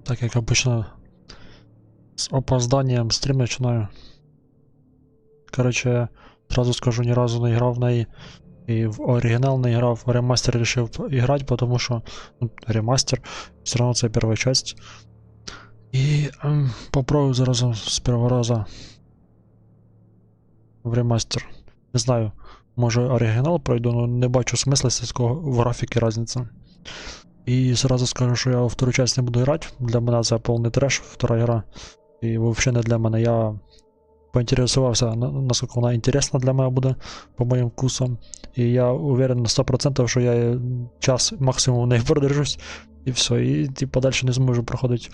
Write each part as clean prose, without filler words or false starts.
Так как обычно с опозданием стрим начинаю. Короче, сразу скажу, ни разу не играл в неї. И в оригинал не играл, в ремастер решил играть, потому что ремастер, все равно это первая часть. И попробую зараз с первого раза в ремастер. Не знаю, може оригінал пройду, но не бачу смисла сільського в графіки різниця. І сразу скажу, що я во вторую часть не буду грати. Для мене це повний треш, втора гра. І взагалі не для мене. Я поінтересувався, наскільки вона інтересна для мене буде, по моїм вкусам. І я уверен на 100%, що я час максимум в неї продержусь. І все, і типу далі не зможу проходити.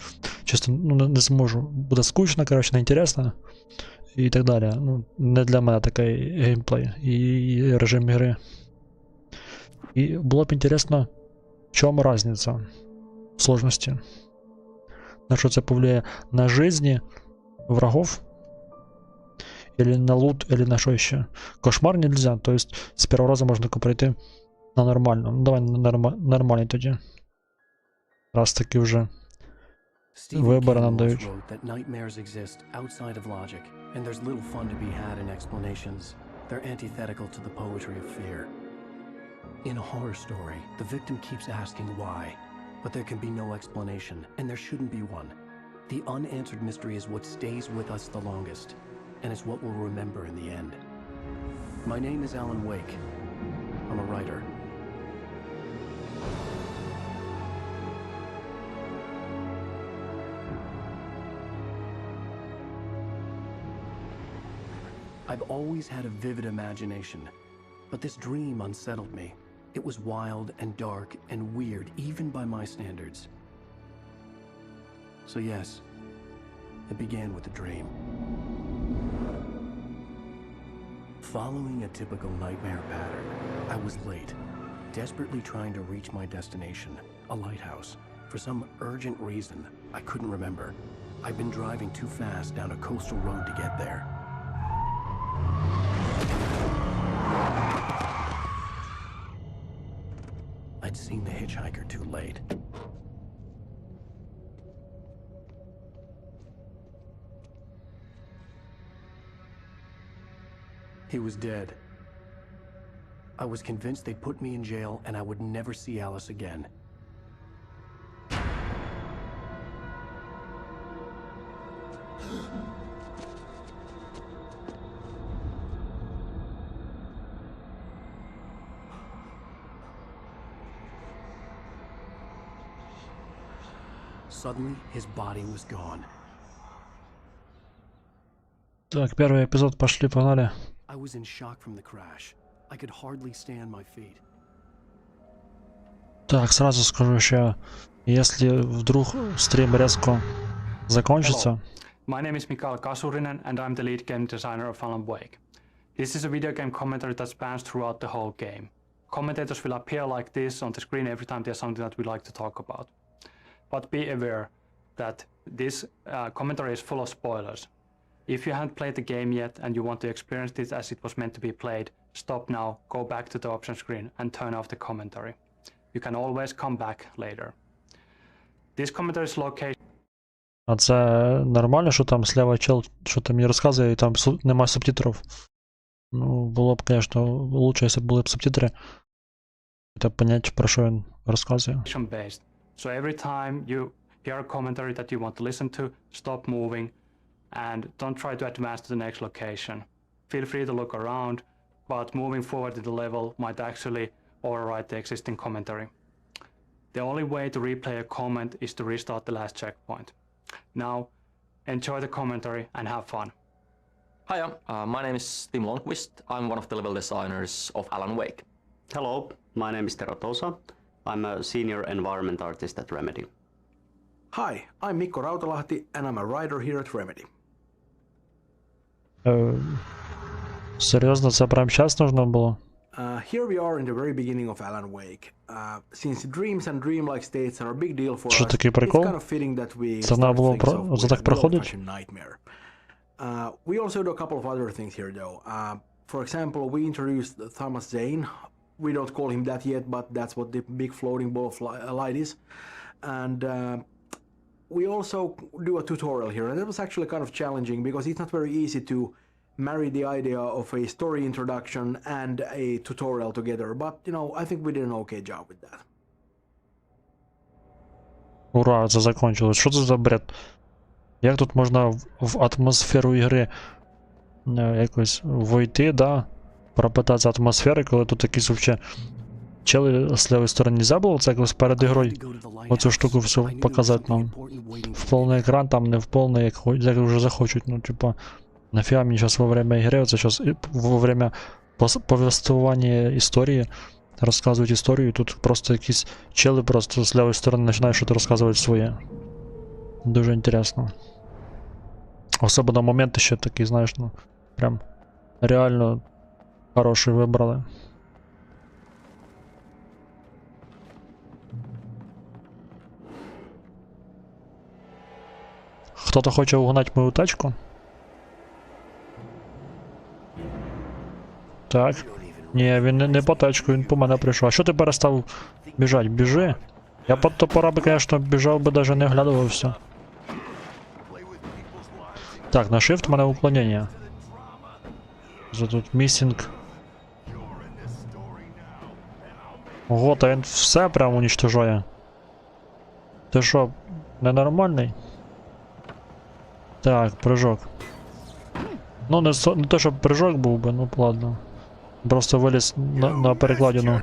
Чисто, не зможу. Буде скучно, коротше, неінтересно. І так далі. Ну, не для мене такий геймплей і режим гри. І було б інтересно, в чому різниця в сложності. На що це повлияє? На жизни врагов? Или на лут, или на что еще? Кошмар нельзя, то есть с первого раза можно пройти на нормально. Ну давай на нормальный тоді. Раз таки вже вибори нам дають. And there's little fun to be had in explanations. They're antithetical to the poetry of fear. In a horror story, the victim keeps asking why, but there can be no explanation, and there shouldn't be one. The unanswered mystery is what stays with us the longest, and it's what we'll remember in the end. My name is Alan Wake. I'm a writer. I've always had a vivid imagination, but this dream unsettled me. It was wild and dark and weird, even by my standards. So yes, it began with a dream. Following a typical nightmare pattern, I was late, desperately trying to reach my destination, a lighthouse. For some urgent reason, I couldn't remember. I'd been driving too fast down a coastal road to get there. I'd seen the hitchhiker too late. He was dead. I was convinced they'd put me in jail and I would never see Alice again. Suddenly, his body was gone. Так, первый эпизод, пошли, погнали. I was in shock from the crash. I could hardly stay on my feet. Так, сразу скажу еще, если вдруг стрим резко закончится. My name is Mikael Kasurinen and I'm the lead game designer of Alan Wake. This is a video game commentary that spans throughout the whole game. Commentators will appear like this on the screen every time there's something that we like to talk about. But be aware that this commentary is full of spoilers. If you haven't played the game yet and you want to experience it as it was meant to be played, stop now, go back to the option screen and turn off the commentary. You can always come back later. This commentary is located... А це нормально, що там слева чел, що там мені розказує, і там немає субтитрів? Ну, було б, конечно, лучше, якщо б були б субтитри. Щоб понять, про що він розказує. ...based. So every time you hear a commentary that you want to listen to, stop moving and don't try to advance to the next location. Feel free to look around, but moving forward in the level might actually override the existing commentary. The only way to replay a comment is to restart the last checkpoint. Now, enjoy the commentary and have fun. Hiya, my name is Tim Lundqvist. I'm one of the level designers of Alan Wake. Hello, my name is Tero Tosa. I'm a senior environment artist at Remedy. Hi, I'm Mikko Rautalahti and I'm a writer here at Remedy. Серйозно, це прямо зараз нужно було? Here we are in the very beginning of Alan Wake. Since dreams and dreamlike states are a big deal for Що us, такий прикол? it's kind of fitting that we Це треба start було things off за with так a проходить? real-fashion nightmare. We also do a couple of other things here though. For example, we introduced Thomas Zane. We don't call him that yet, but that's what the big floating ball of light is. And we also do a tutorial here, and that was actually kind of challenging because it's not very easy to marry the idea of a story introduction and a tutorial together, but you know, I think we did an okay job with that. Ура, це закончилось. Що це за бред? Як тут можна в атмосферу ігри якось войти, да? Пропитатися атмосфери, коли тут якісь вообще чели з лівої сторони нельзя було це якось перед ігрою оцю штуку все показати нам. В повний екран, там не в повний, як вже захочуть, ну типа, нафіга мені зараз во время ігри, оце зараз во время повествування історії розказують історію, тут просто якісь чели просто з лівої сторони починають щось розказувати своє. Дуже інтересно. Особливо моменти ще такі, знаєш, ну, прям реально хороший вибрали. Хто-то хоче угнати мою тачку? Так. Ні, він не по тачку, він по мене прийшов. А що ти перестав біжати? Біжи. Я під топора би, звісно, біжав би, навіть не оглядувався. Так, на shift в мене уклонення. Що тут місінг. Ого, та він все прям уничтожає. Ти що, ненормальний? Так, прыжок. Ну, не то, щоб прыжок був би, ну ладно. Просто виліз на перекладину.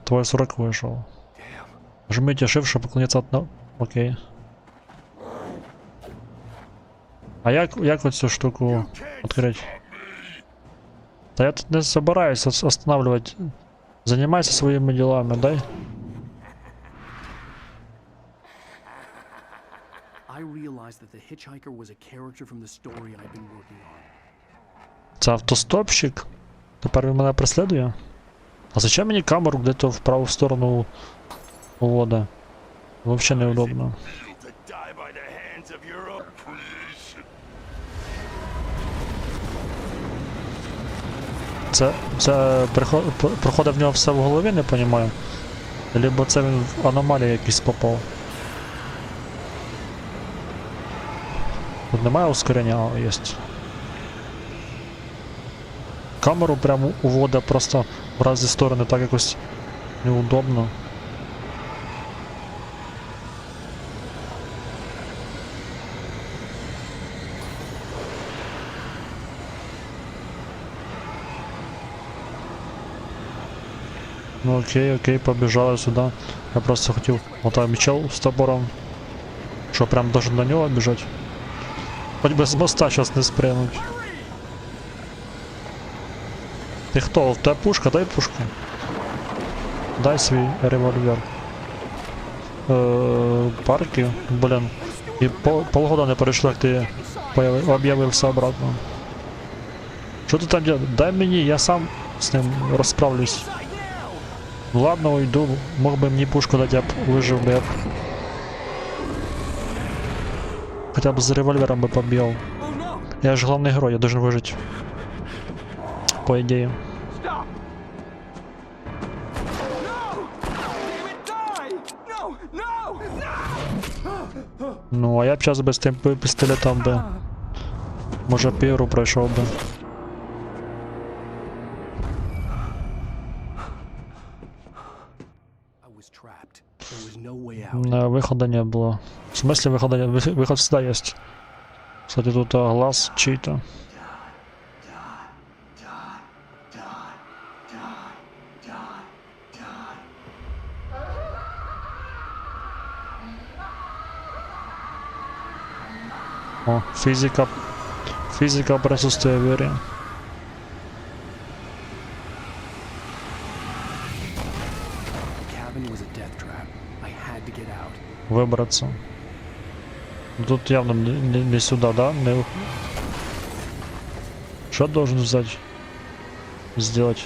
Твой 40 вийшов. Жмите Shift, щоб поклонитися на... Окей. А як оцю штуку відкрити? Та я тут не собираюсь останавливать. Занимайся своїми ділами, дай. Це автостопщик? Тепер він мене преслідує? А зачем мені камеру где-то в праву сторону увода? Вообще неудобно. Це проходить в нього все в голові, не розумію. Либо це він в аномалії якісь попав. Тут немає ускорення, а є. Камеру прямо увода просто в різні сторони, так якось неудобно. Ну окей, побіжали сюди. Я просто хотів, отам чел з топором. Що, прям должен на нього біжать? Хоч би з моста зараз не спрямуть. Ти хто? В тебе пушка? Дай пушку. Дай свій револьвер. Парки? Блін. І полгода не перейшло, як ти об'явився обратно. Що ти там робиш? Дай мені, я сам з ним розправлюсь. Ну ладно, уйду. Мог би мені пушку дати, я б вижив би. Хотя бы с револьвером бы побил. Я же главный герой, я должен выжить. По идее. Ну, а я б сейчас бы с тем пистолетом бы. Може піру пройшов би. Выхода не было. В смысле выхода нет? Выход всегда есть. Кстати, тут глаз чей-то. О, физика. Физика присутствия веры. Выбраться. Тут явно не сюда, да? Не... Что должен взять? Сделать?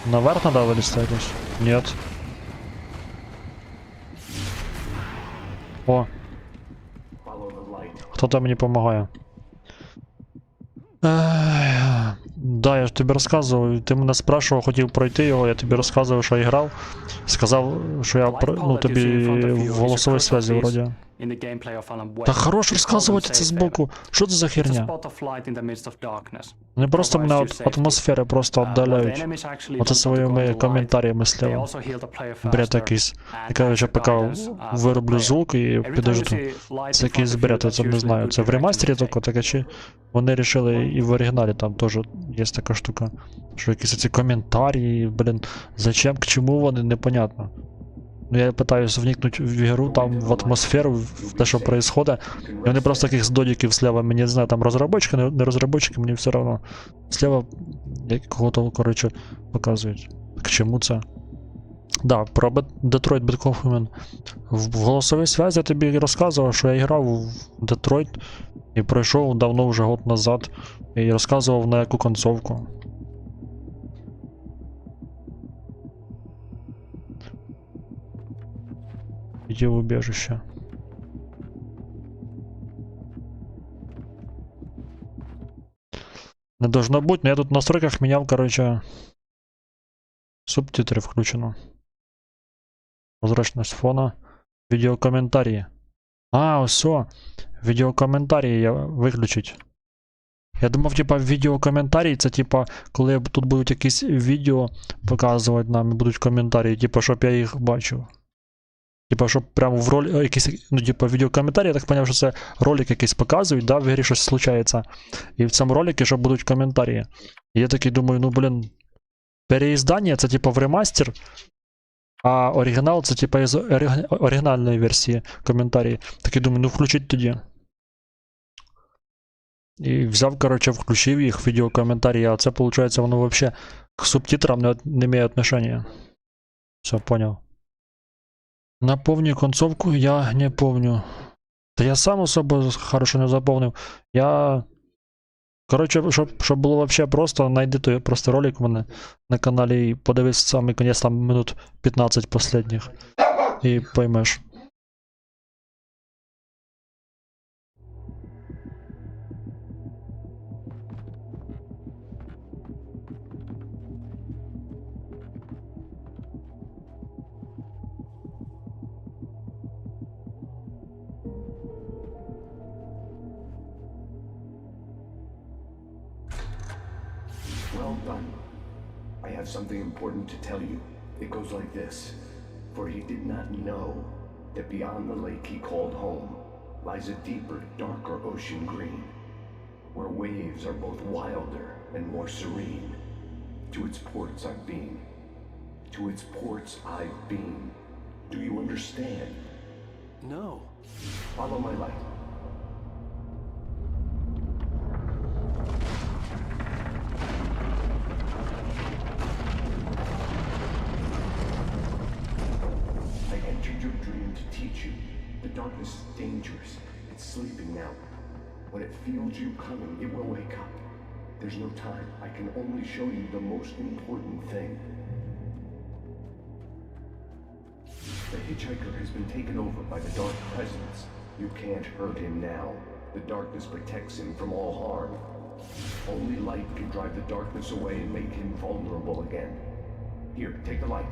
Наверх надо вылезть? Нет. О! Кто-то мне помогает. Да, я ж тобі розказував, ти мене спрашував, хотів пройти його, я тобі розказував, що я грав. Сказав, що я, ну, тобі в голосовій зв'язі вроді. in the gameplay of Alan Wake. Та хорош We call them розказувати це safe збоку. Що це за haven. It's a херня? spot of light in the midst of darkness. Вони просто мене Provides you від safety. атмосфери просто While the віддаляють. enemies actually Оце don't want to go своїми into light, коментарями they слева. also heal the player Бред faster якийсь. and Я кажу, answer поки guidance, for the вироблю player. звук і Every time you підожду. see light Це in якийсь front of you, бред, я that's це не usually a знаю. good Це в direction ремастері to тільки take. таке, чи вони рішили і в оригіналі там теж є така штука. Що якісь ці коментарі, блін, зачем, к чому вони, непонятно. Ну я питаюся вникнути в ігру, там в атмосферу, в те, що відбувається, і вони просто таких додіків слева, мені не знаю, там розробочки, не розробочки, мені все одно. Слева кого-то, коротше, показують. К чому це? Да, про Детройт Бетхофен. В голосовій зв'язі я тобі розказував, що я грав в Детройт і пройшов давно вже год назад. І розказував на яку концовку. Иди в убежище. Не должно быть, но я тут в настройках менял, короче, субтитры включено. Прозрачность фона. Видеокомментарии. А, все. Відеокоментарі я виключить. Я думав, типа, відеокоментарі це типа, коли тут будуть якісь відео показувати нам і будуть коментарі, типа, щоб я їх бачив. Типа, щоб прямо в ролі якісь, ну, типа, відеокоментарі, я так поняв, що це ролик якийсь показують, да, в грі щось случається. І в цьому роликі, що будуть коментарі. І я такий думаю, ну, блін, переіздання це типа в ремастер, а оригінал це типа із оригінальної версії коментарі. Такий думаю, ну включить тоді. І взяв, короче, включив їх відеокоментарі, а це, виходить, воно вообще к субтитрам не має отношения. Все, понял. Наповни концовку, я не помню. Та я сам особо хорошо не заповнив. Я... Короче, щоб було вообще просто, найди той просто ролик у мене на каналі і подивись самий кінець, там минут 15 последніх. І поймеш. Well done. I have something important to tell you. It goes like this. For he did not know that beyond the lake he called home lies a deeper, darker ocean green, where waves are both wilder and more serene. To its ports I've been. To its ports I've been. Do you understand? No. Follow my light. I entered your dream to teach you. The darkness is dangerous. It's sleeping now. When it feels you coming, it will wake up. There's no time. I can only show you the most important thing. The hitchhiker has been taken over by the dark presence. You can't hurt him now. The darkness protects him from all harm. Only light can drive the darkness away and make him vulnerable again. Here, take the light.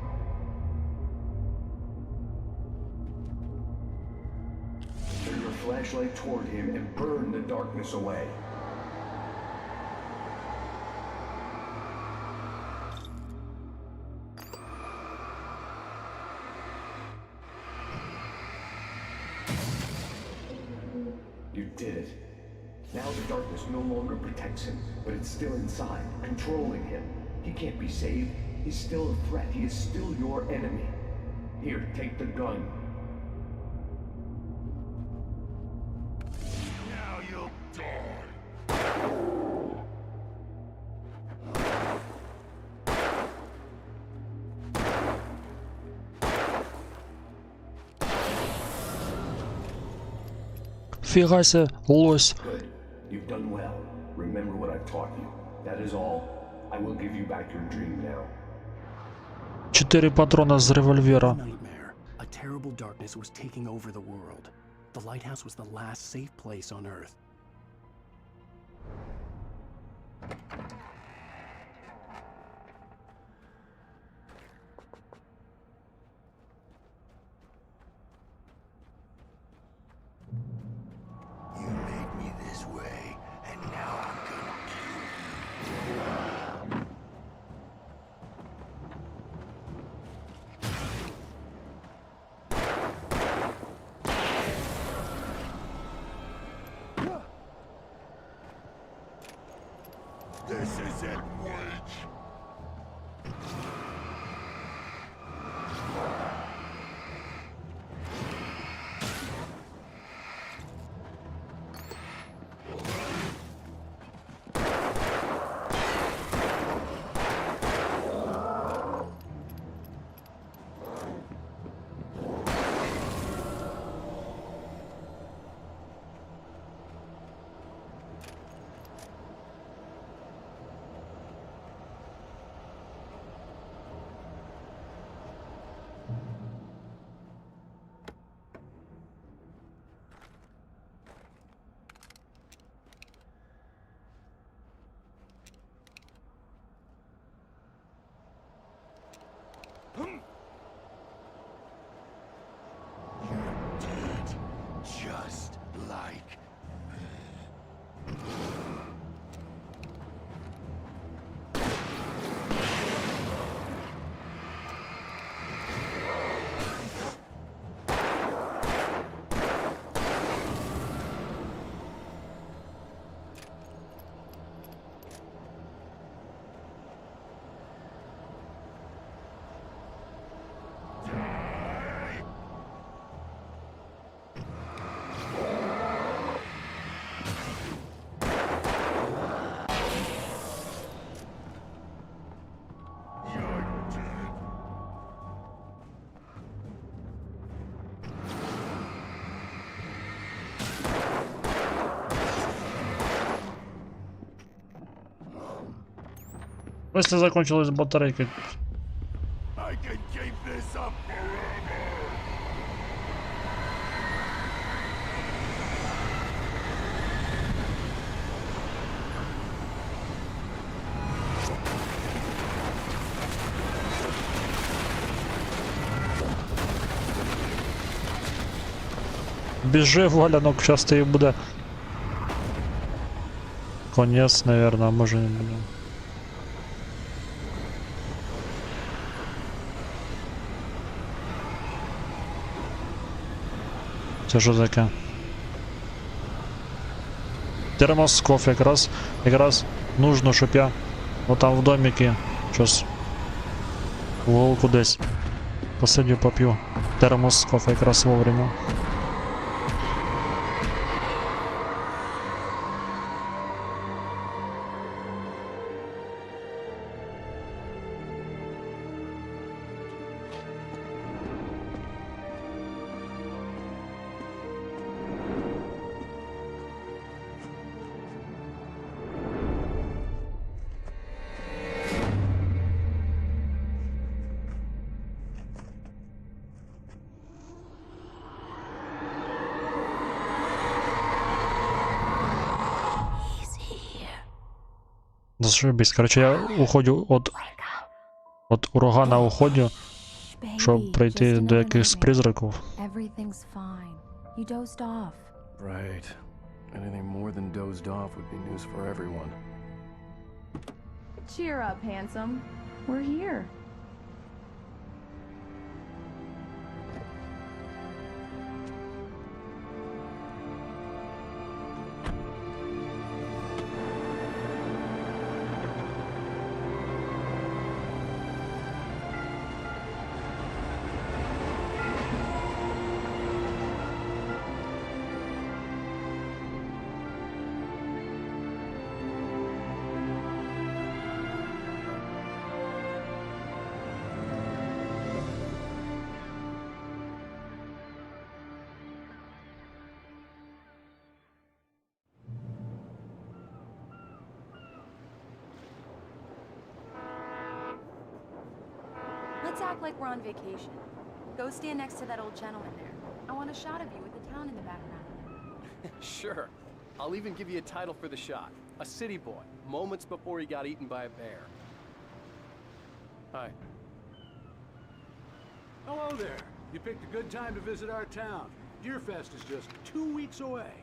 Turn your flashlight toward him and burn the darkness away. You did it. Now the darkness no longer protects him, but it's still inside, controlling him. He can't be saved. He's still a threat. He is still your enemy. Here, take the gun. Now you'll die. Фіга се, лось. Good. You've done well. Remember what I've taught you. That is all. I will give you back your dream now. 4 патрона з револьвера. Nightmare. A terrible darkness was taking over the world. The lighthouse was the last safe place on Earth. Just like. Если закончилась батарейка. I can keep this up forever. Біжи, валянок, зараз ти буде. Конець, наверное, може не буде. Це що таке? Термоскоп якраз нужно, щоб я отам в домике щось волку десь посидю, поп'ю. Термоскоп якраз вовремя. Зашибись. Короче, я уходю от урагана уходю, щоб прийти до якихось призраків. Right. Anything more than dozed off would be news for everyone. Cheer up, handsome. We're here. Let's act like we're on vacation. Go stand next to that old gentleman there. I want a shot of you with the town in the background. Sure. I'll even give you a title for the shot. A city boy, moments before he got eaten by a bear. Hi. Hello there. You picked a good time to visit our town. Deerfest is just 2 weeks away.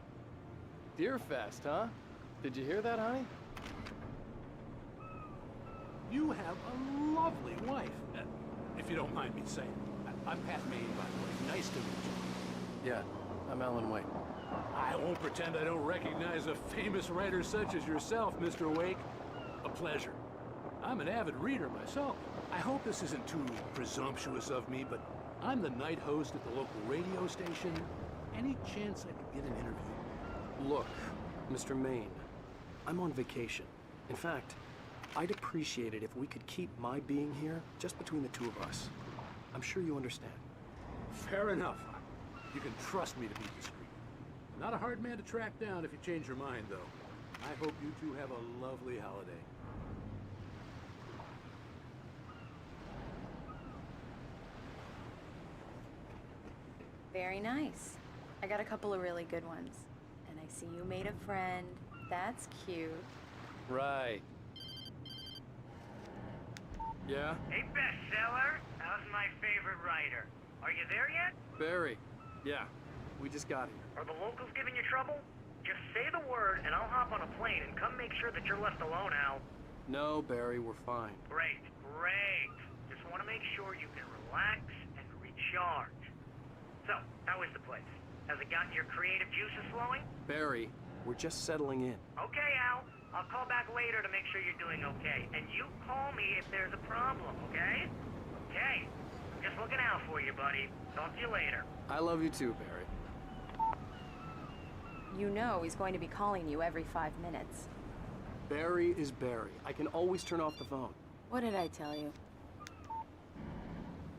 Deerfest, huh? Did you hear that, honey? You have a lovely wife. If you don't mind me saying. I'm Pat Maine, by the way. Nice to meet you. Yeah, I'm Alan Wake. I won't pretend I don't recognize a famous writer such as yourself, Mr. Wake. A pleasure. I'm an avid reader myself. I hope this isn't too presumptuous of me, but I'm the night host at the local radio station. Any chance I could get an interview? Look, Mr. Maine, I'm on vacation. In fact, I'd appreciate it if we could keep my being here just between the two of us. I'm sure you understand. Fair enough. You can trust me to be discreet. Not a hard man to track down if you change your mind, though. I hope you two have a lovely holiday. Very nice. I got a couple of really good ones. And I see you made a friend. That's cute. Right. Yeah? Hey, bestseller. How's my favorite writer? Are you there yet? Barry. Yeah. We just got here. Are the locals giving you trouble? Just say the word and I'll hop on a plane and come make sure that you're left alone, Al. No, Barry, we're fine. Great, great. Just want to make sure you can relax and recharge. So, how is the place? Has it gotten your creative juices flowing? Barry, we're just settling in. Okay, Al. I'll call back later to make sure you're doing okay. And you call me if there's a problem, okay? Okay. Just looking out for you, buddy. Talk to you later. I love you too, Barry. You know he's going to be calling you every 5 minutes. Barry is Barry. I can always turn off the phone. What did I tell you?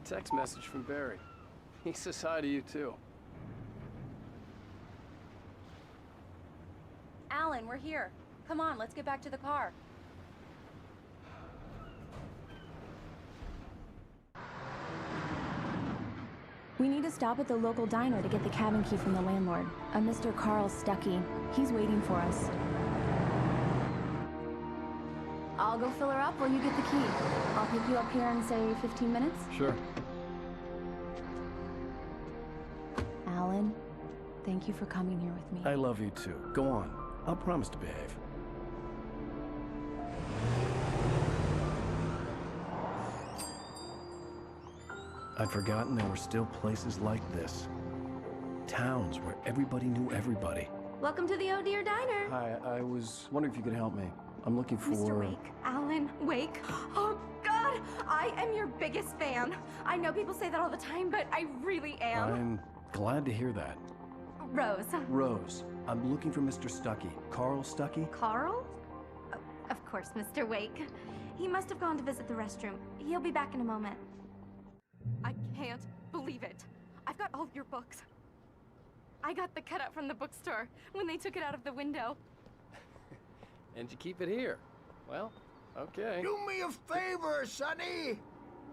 Text message from Barry. He says hi to you too. Alan, we're here. Come on, let's get back to the car. We need to stop at the local diner to get the cabin key from the landlord, a Mr. Carl Stuckey. He's waiting for us. I'll go fill her up while you get the key. I'll pick you up here in, say, 15 minutes? Sure. Alan, thank you for coming here with me. I love you too. Go on. I'll promise to behave. I'd forgotten there were still places like this. Towns where everybody knew everybody. Welcome to the Oh Dear Diner. Hi, I was wondering if you could help me. I'm looking for... Mr. Wake. Alan Wake. Oh, God! I am your biggest fan. I know people say that all the time, but I really am. I'm glad to hear that. Rose. Rose, I'm looking for Mr. Stuckey. Carl Stuckey? Carl? Oh, of course, Mr. Wake. He must have gone to visit the restroom. He'll be back in a moment. I can't believe it. I've got all your books. I got the cutout from the bookstore when they took it out of the window. And you keep it here. Well, okay. Do me a favor, Sonny.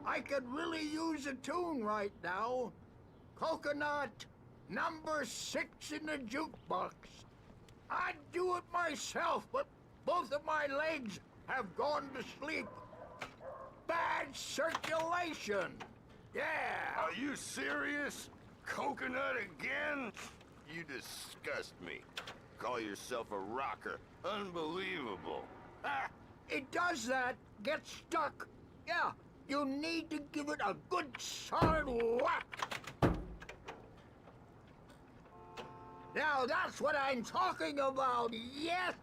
I could really use a tune right now. Coconut, number 6 in the jukebox. I'd do it myself, but both of my legs have gone to sleep. Bad circulation. Yeah. Are you serious? Coconut again? You disgust me. Call yourself a rocker. Unbelievable. Ah, it does that. Get stuck. Yeah, you need to give it a good solid whack. Now that's what I'm talking about, yes!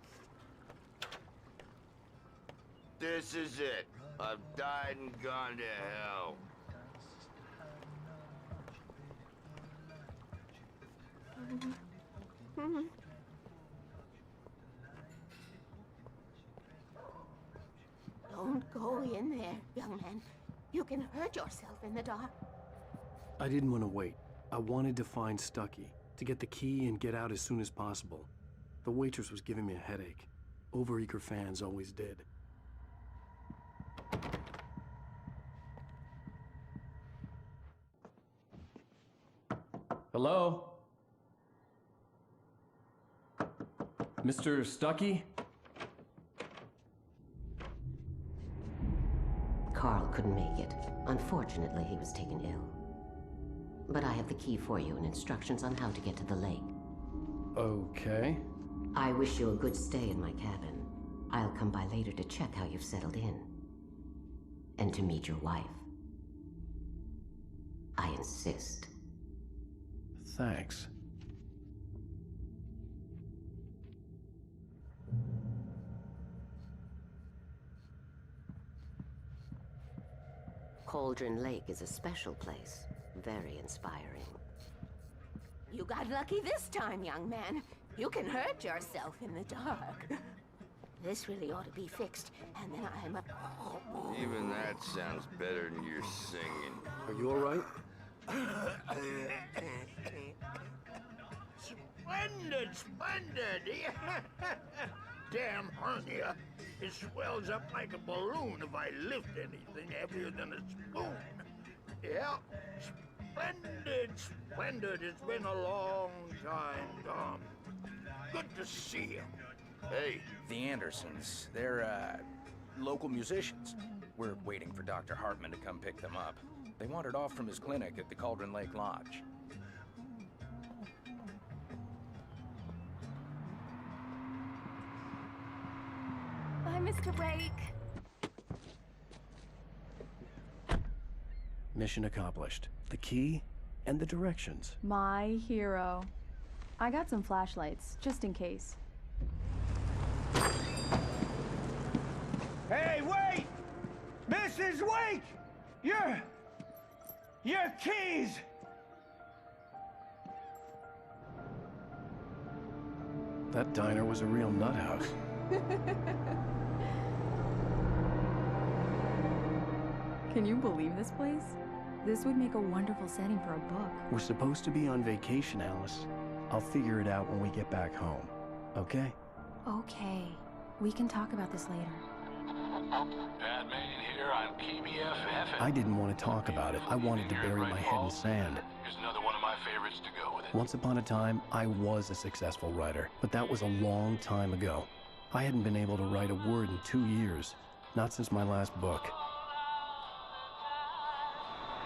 This is it. I've died and gone to hell. Don't go in there, young man. You can hurt yourself in the dark. I didn't want to wait. I wanted to find Stuckey, to get the key and get out as soon as possible. The waitress was giving me a headache. Overeager fans always did. Hello? Mr. Stuckey? Carl couldn't make it. Unfortunately, he was taken ill. But I have the key for you and instructions on how to get to the lake. Okay. I wish you a good stay in my cabin. I'll come by later to check how you've settled in. And to meet your wife. I insist. Thanks. Cauldron Lake is a special place. Very inspiring. You got lucky this time, young man. You can hurt yourself in the dark. This really ought to be fixed, and then I'm Even that sounds better than your singing. Are you all right? Splendid, splendid! Damn hernia. It swells up like a balloon if I lift anything heavier than a spoon. Yeah, splendid, splendid. It's been a long time, Tom. Good to see you. Hey. The Andersons, they're, local musicians. We're waiting for Dr. Hartman to come pick them up. They wandered off from his clinic at the Cauldron Lake Lodge. Bye, Mr. Wake. Mission accomplished. The key and the directions. My hero. I got some flashlights, just in case. Hey, wait! Mrs. Wake! Your keys! That diner was a real nut house. Can you believe this place? This would make a wonderful setting for a book. We're supposed to be on vacation, Alice. I'll figure it out when we get back home, okay? Okay. We can talk about this later. Batman here on PBFF. I didn't want to talk about it. I wanted to bury my head in sand. Here's another one of my favorites to go with it. Once upon a time, I was a successful writer, but that was a long time ago. I hadn't been able to write a word in 2 years, not since my last book.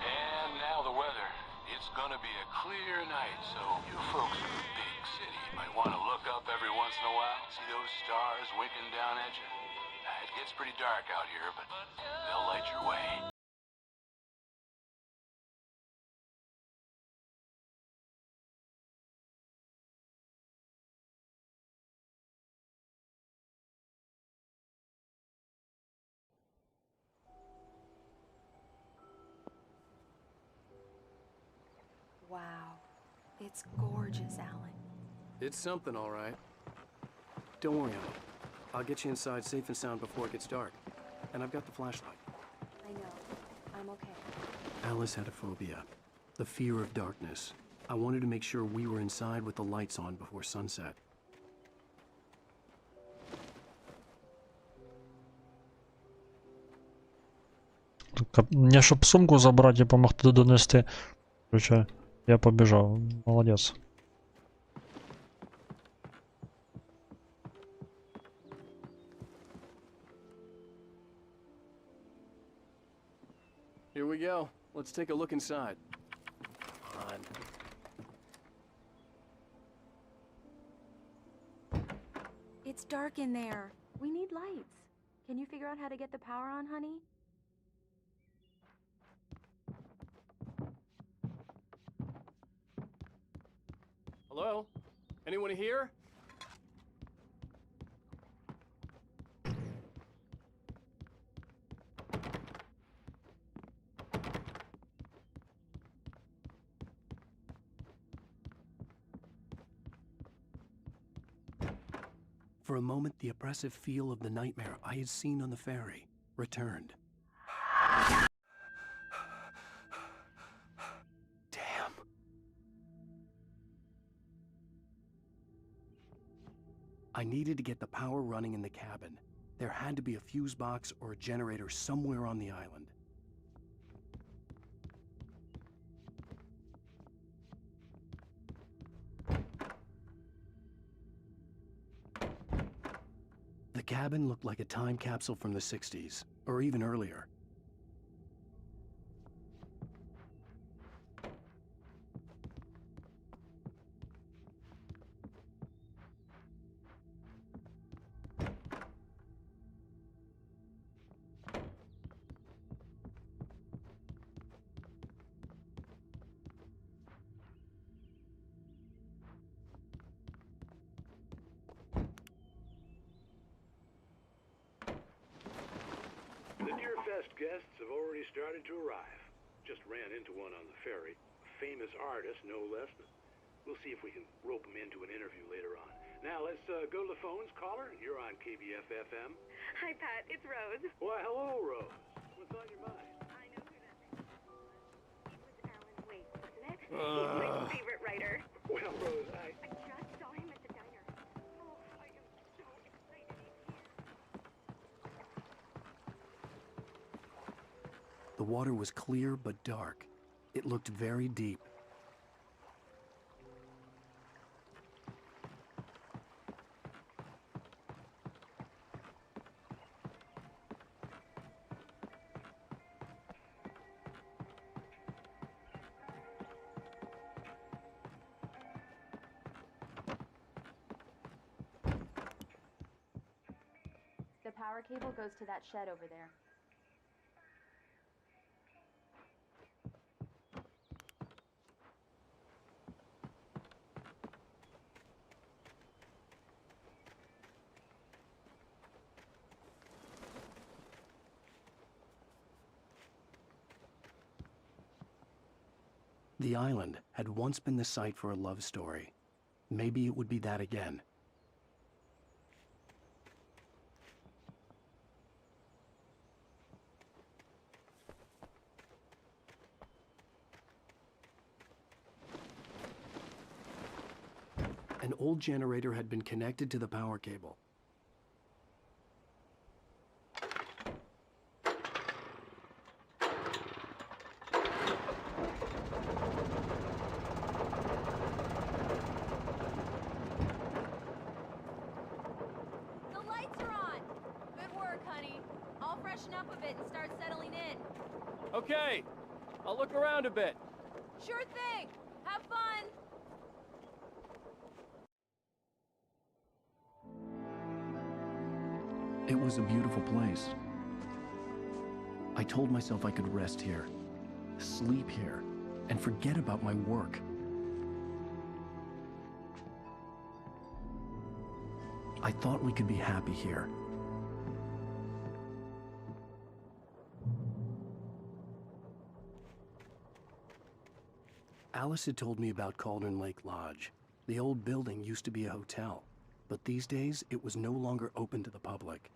And now the weather. It's gonna be a clear night, so you folks in the big city might want to look up every once in a while, see those stars winking down at you. It gets pretty dark out here, but they'll light your way. Wow. It's gorgeous, Alan. It's something, all right. Don't worry, Alan. I'll get you inside safe and sound before it gets dark. And I've got the flashlight. I know. I'm okay. Alice had a phobia. The fear of darkness. I wanted to make sure we were inside with the lights on before sunset. Мне щоб сумку забрати і допомогти донести. Короче, я побіжав. Молодець. Here we go. Let's take a look inside. On. It's dark in there. We need lights. Can you figure out how to get the power on, honey? Hello? Anyone here? For a moment, the oppressive feel of the nightmare I had seen on the ferry returned. Damn. I needed to get the power running in the cabin. There had to be a fuse box or a generator somewhere on the island. The cabin looked like a time capsule from the 60s, or even earlier. guests have already started to arrive. Just ran into one on the ferry. A famous artist, no less. We'll see if we can rope him into an interview later on. Now, let's go to the phones. Caller, you're on KBF-FM. Hi, Pat. It's Rose. Why, hello, Rose. What's on your mind? I know who that is. It was Alan Wake, wasn't it? He's my favorite writer. Well, Rose, I just saw him at the diner. Oh, I am so excited he's here. The water was clear but dark. It looked very deep. The power cable goes to that shed over there. The island had once been the site for a love story. Maybe it would be that again. An old generator had been connected to the power cable. The lights are on! Good work, honey. I'll freshen up a bit and start settling in. Okay, I'll look around a bit. Sure thing! Have fun! It was a beautiful place. I told myself I could rest here, sleep here, and forget about my work. I thought we could be happy here. Alice had told me about Cauldron Lake Lodge. The old building used to be a hotel, but these days it was no longer open to the public.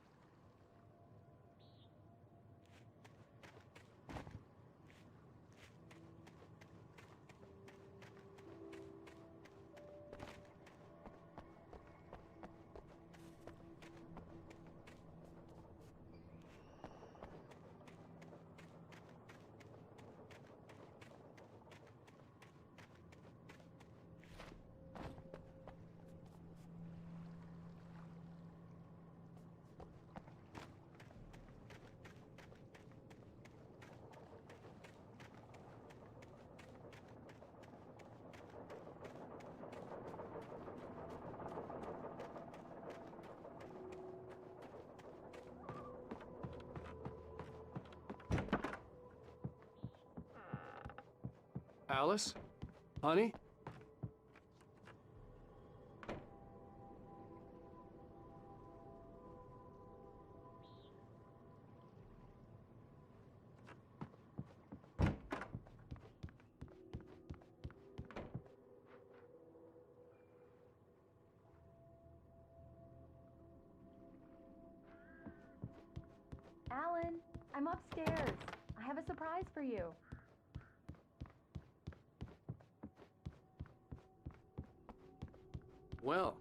Alice? Honey? Alan, I'm upstairs. I have a surprise for you. Well,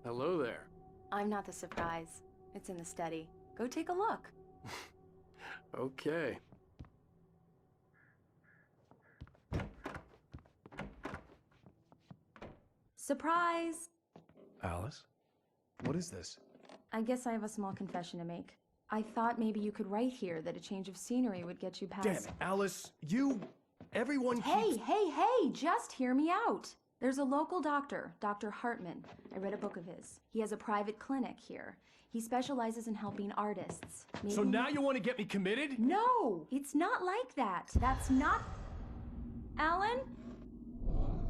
hello there. I'm not the surprise. It's in the study. Go take a look. Okay. Surprise! Alice? What is this? I guess I have a small confession to make. I thought maybe you could write here that a change of scenery would get you past— Damn it, Alice! Everyone Hey, just hear me out! There's a local doctor, Dr. Hartman. I read a book of his. He has a private clinic here. He specializes in helping artists. So now you want to get me committed? No! It's not like that. That's not— Alan?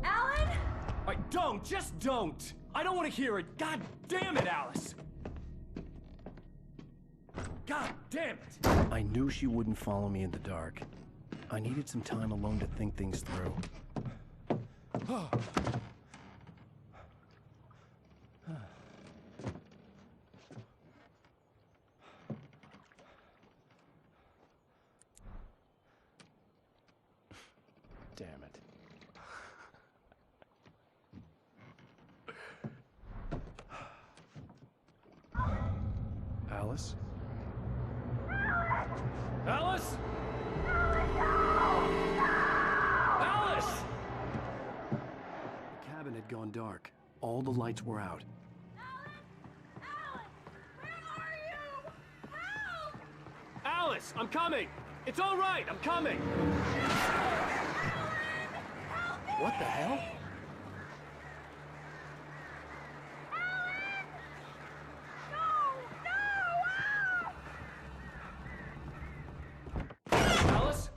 Alan? Just don't! I don't want to hear it! God damn it, Alice! God damn it! I knew she wouldn't follow me in the dark. I needed some time alone to think things through. Damn it. Alice? Alice? Alice! The cabin had gone dark. All the lights were out. Alice, I'm coming! It's all right, I'm coming! What the hell? Alice?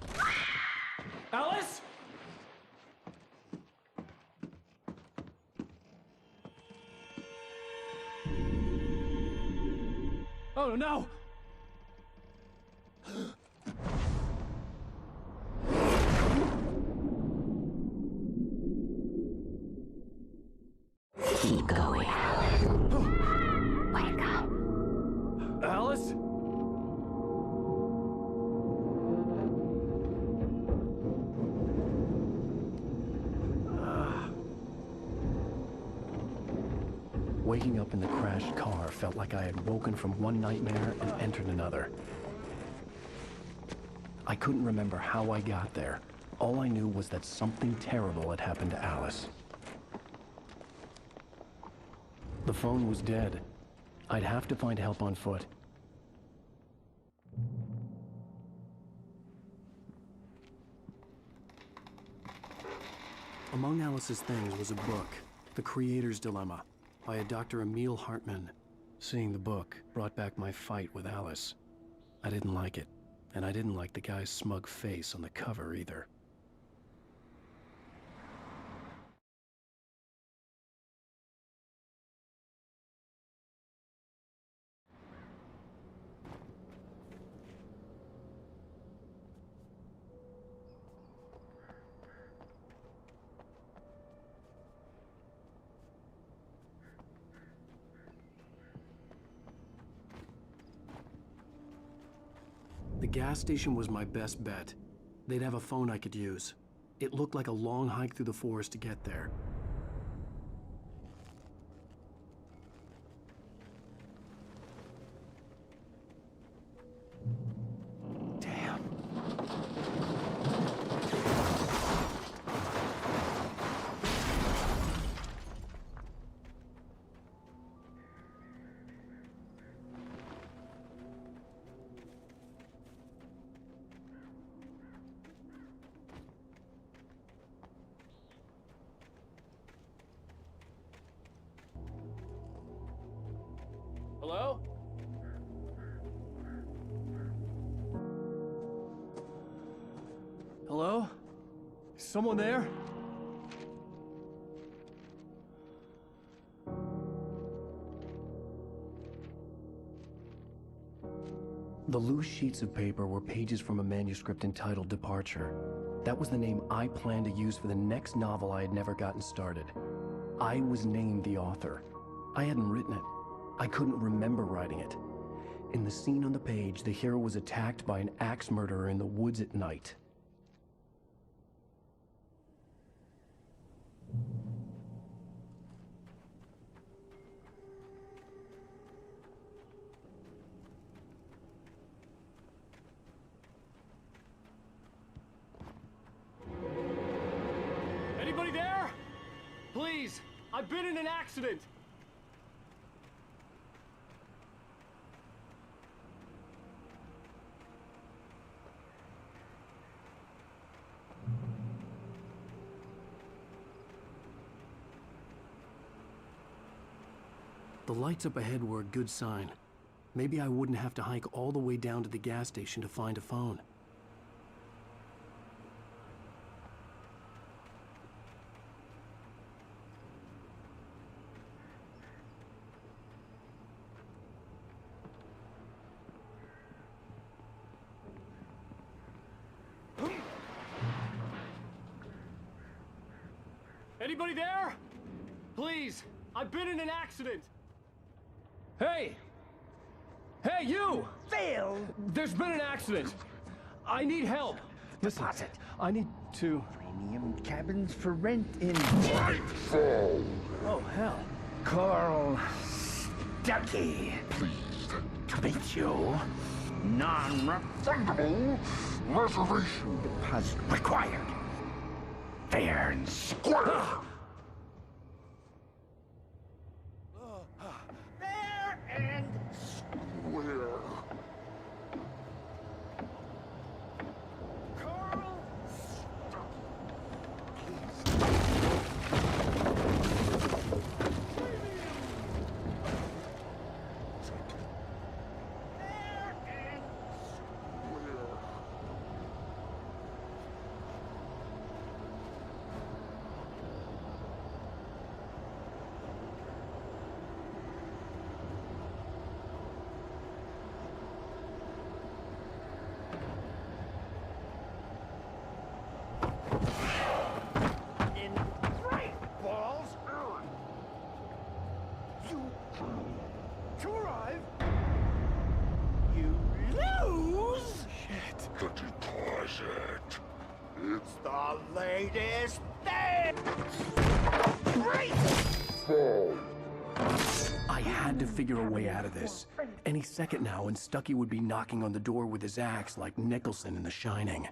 Alice? Oh no! Keep going. Wake up. Alice? Waking up in the crashed car felt like I had woken from one nightmare and entered another. I couldn't remember how I got there. All I knew was that something terrible had happened to Alice. The phone was dead. I'd have to find help on foot. Among Alice's things was a book, The Creator's Dilemma, by a Dr. Emil Hartman. Seeing the book brought back my fight with Alice. I didn't like it, and I didn't like the guy's smug face on the cover either. The gas station was my best bet. They'd have a phone I could use. It looked like a long hike through the forest to get there. Damn. Hello? Hello? Is someone there? The loose sheets of paper were pages from a manuscript entitled Departure. That was the name I planned to use for the next novel I had never gotten started. I was named the author. I hadn't written it. I couldn't remember writing it. In the scene on the page, the hero was attacked by an axe murderer in the woods at night. Anybody there? Please, I've been in an accident. The lights up ahead were a good sign. Maybe I wouldn't have to hike all the way down to the gas station to find a phone. Anybody there? Please, I've been in an accident. Hey! Hey, you! Phil! There's been an accident. I need help. Listen, I need to... Premium cabins for rent in... Nightfall! Oh, hell. Carl Stuckey. Pleased to meet you. Non-refundable reservation deposit required. Fair and square. Fair and square. Carl It's the latest thing! I had to figure a way out of this. Any second now, and Stuckey would be knocking on the door with his axe like Nicholson in The Shining.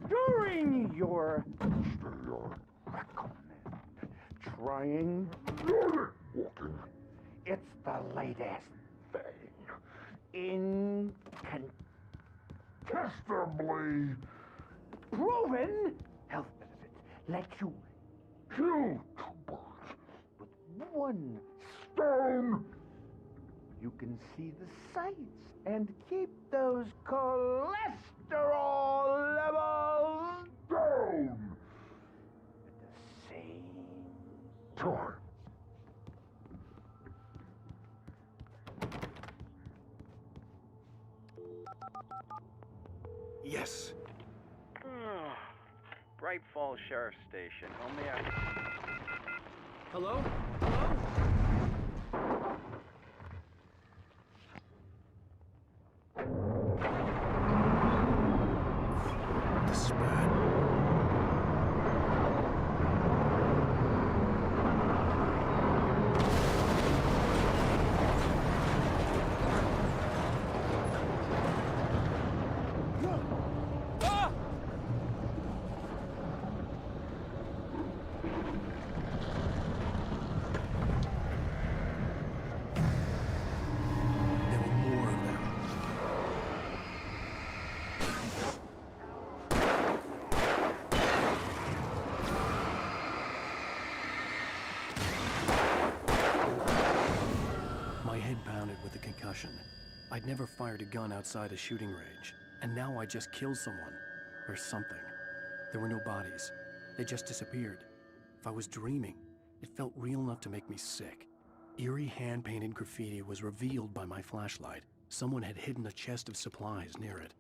During your trying walking, it's the latest thing. Incontestably proven health benefits let you kill two birds with one stone. You can see the sights and keep those cholesterol levels down at the same time. Yes. Bright Falls Sheriff's Station. Only I... Hello? This is bad. With a concussion. I'd never fired a gun outside a shooting range, and now I just killed someone. Or something. There were no bodies. They just disappeared. If I was dreaming, it felt real enough to make me sick. Eerie hand-painted graffiti was revealed by my flashlight. Someone had hidden a chest of supplies near it.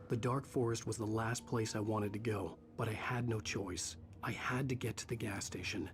The dark forest was the last place I wanted to go, but I had no choice. I had to get to the gas station.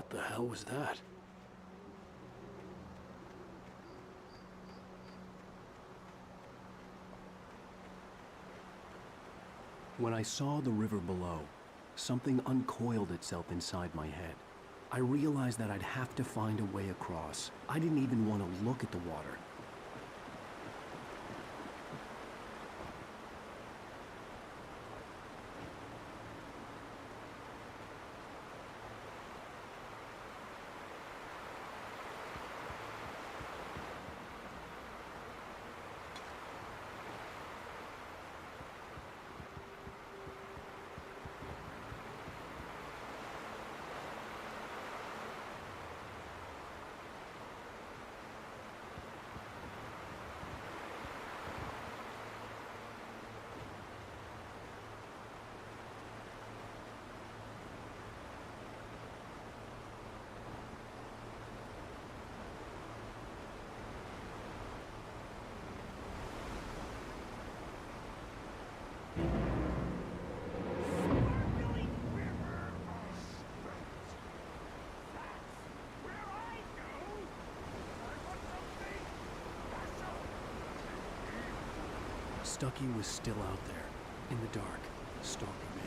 What the hell was that? When I saw the river below, something uncoiled itself inside my head. I realized that I'd have to find a way across. I didn't even want to look at the water. Stucky was still out there, in the dark, stalking me.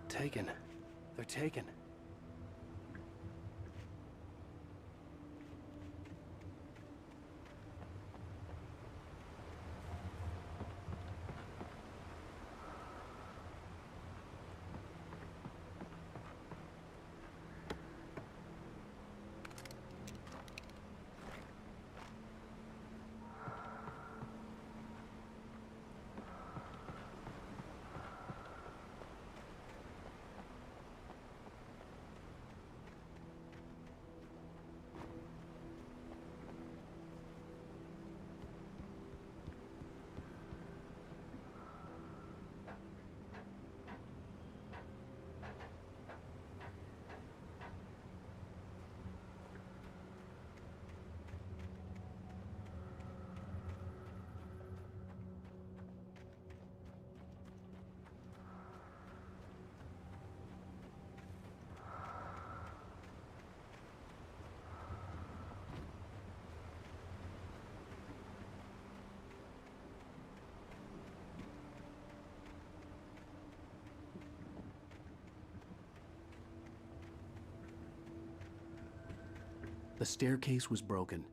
Taken. They're taken. The staircase was broken.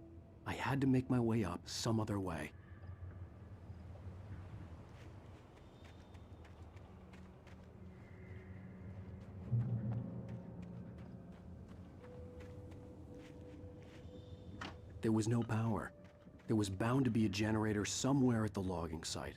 I had to make my way up some other way. There was no power. There was bound to be a generator somewhere at the logging site.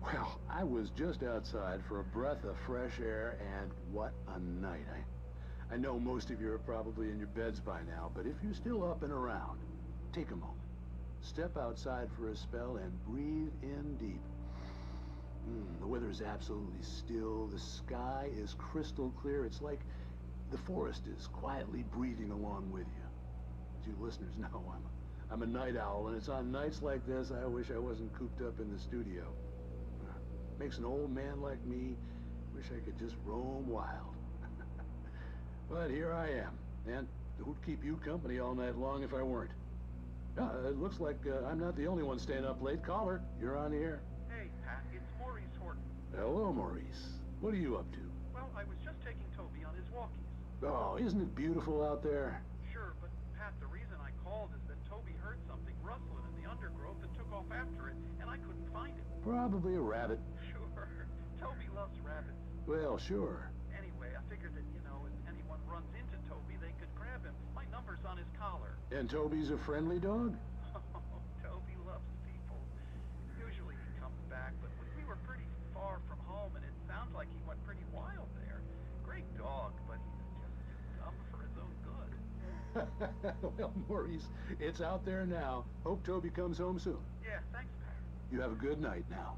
Well, I was just outside for a breath of fresh air, and what a night. I know most of you are probably in your beds by now, but if you're still up and around, take a moment. Step outside for a spell and breathe in deep. The weather is absolutely still. The sky is crystal clear. It's like the forest is quietly breathing along with you. As you listeners know, I'm a night owl, and it's on nights like this I wish I wasn't cooped up in the studio. Makes an old man like me wish I could just roam wild. But here I am, and who'd keep you company all night long if I weren't? It looks like I'm not the only one staying up late. Caller, you're on the air. Hey, Pat, it's Maurice Horton. Hello, Maurice. What are you up to? Well, I was just taking Toby on his walkies. Oh, isn't it beautiful out there? Sure, but Pat, the reason I called is that Toby heard something rustling in the undergrowth and took off after it, and I couldn't find it. Probably a rabbit. Sure. Toby loves rabbits. Well, sure. Anyway, I figured that, if anyone runs into Toby, they could grab him. My number's on his collar. And Toby's a friendly dog? Oh, Toby loves people. Well, Maurice, it's out there now. Hope Toby comes home soon. Yeah, thanks, Pat. You have a good night now.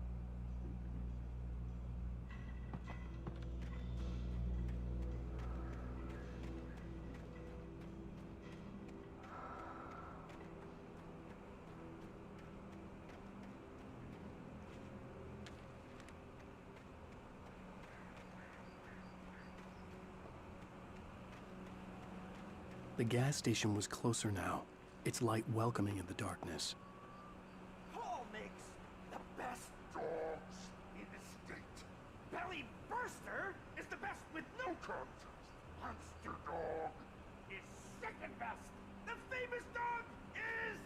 The gas station was closer now, its light welcoming in the darkness. Paul makes the best dogs in the state. Belly Burster is the best with no contest. Monster Dog is second best. The famous dog is...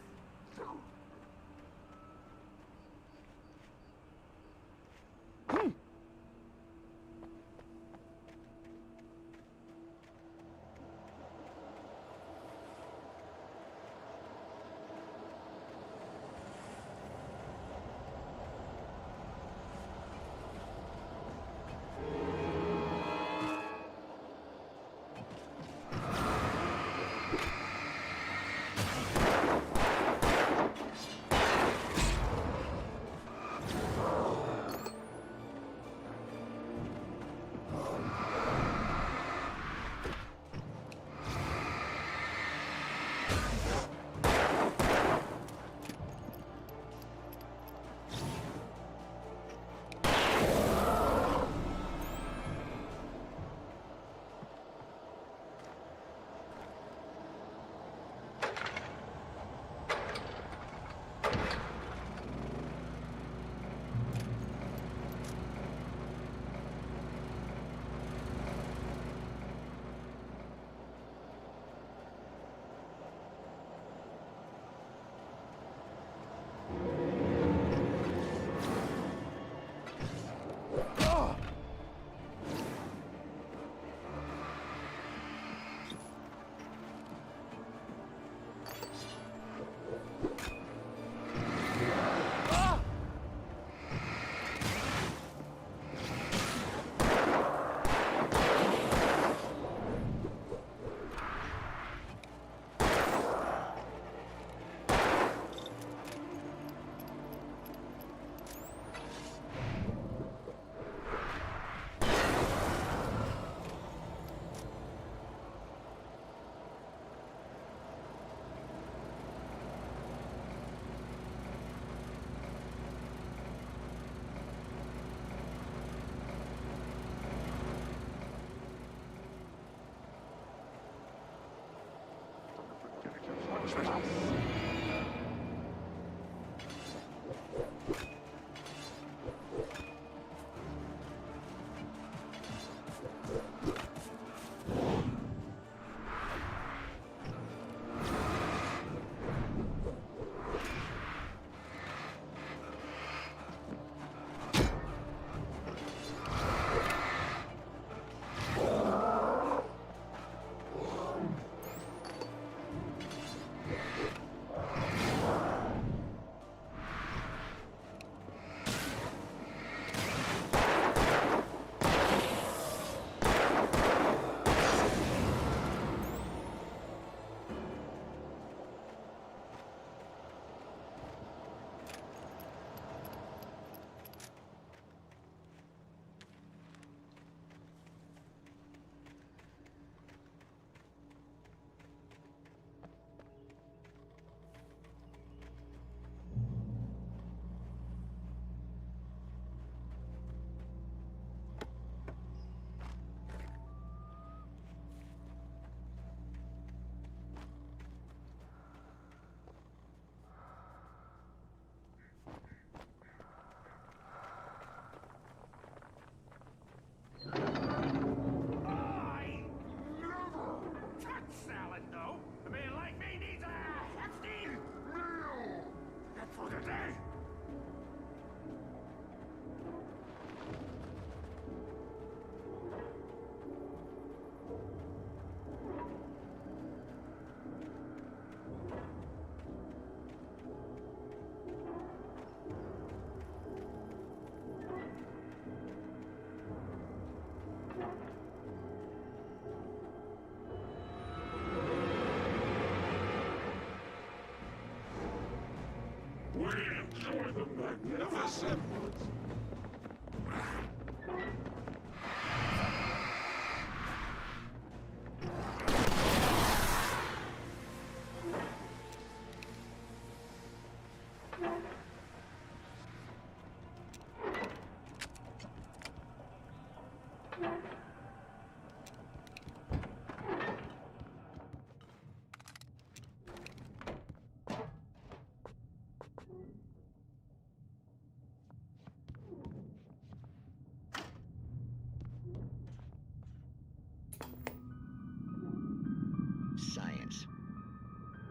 Science.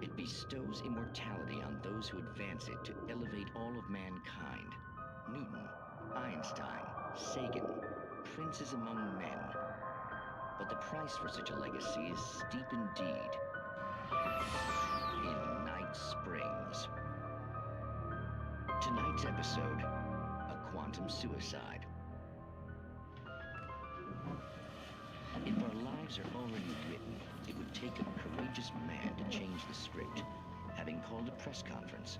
It bestows immortality on those who advance it to elevate all of mankind. Newton, Einstein, Sagan, princes among men. But the price for such a legacy is steep indeed. In Night Springs. Tonight's episode, a quantum suicide. If our lives are already written, it would take a courageous man to change the script. Having called a press conference,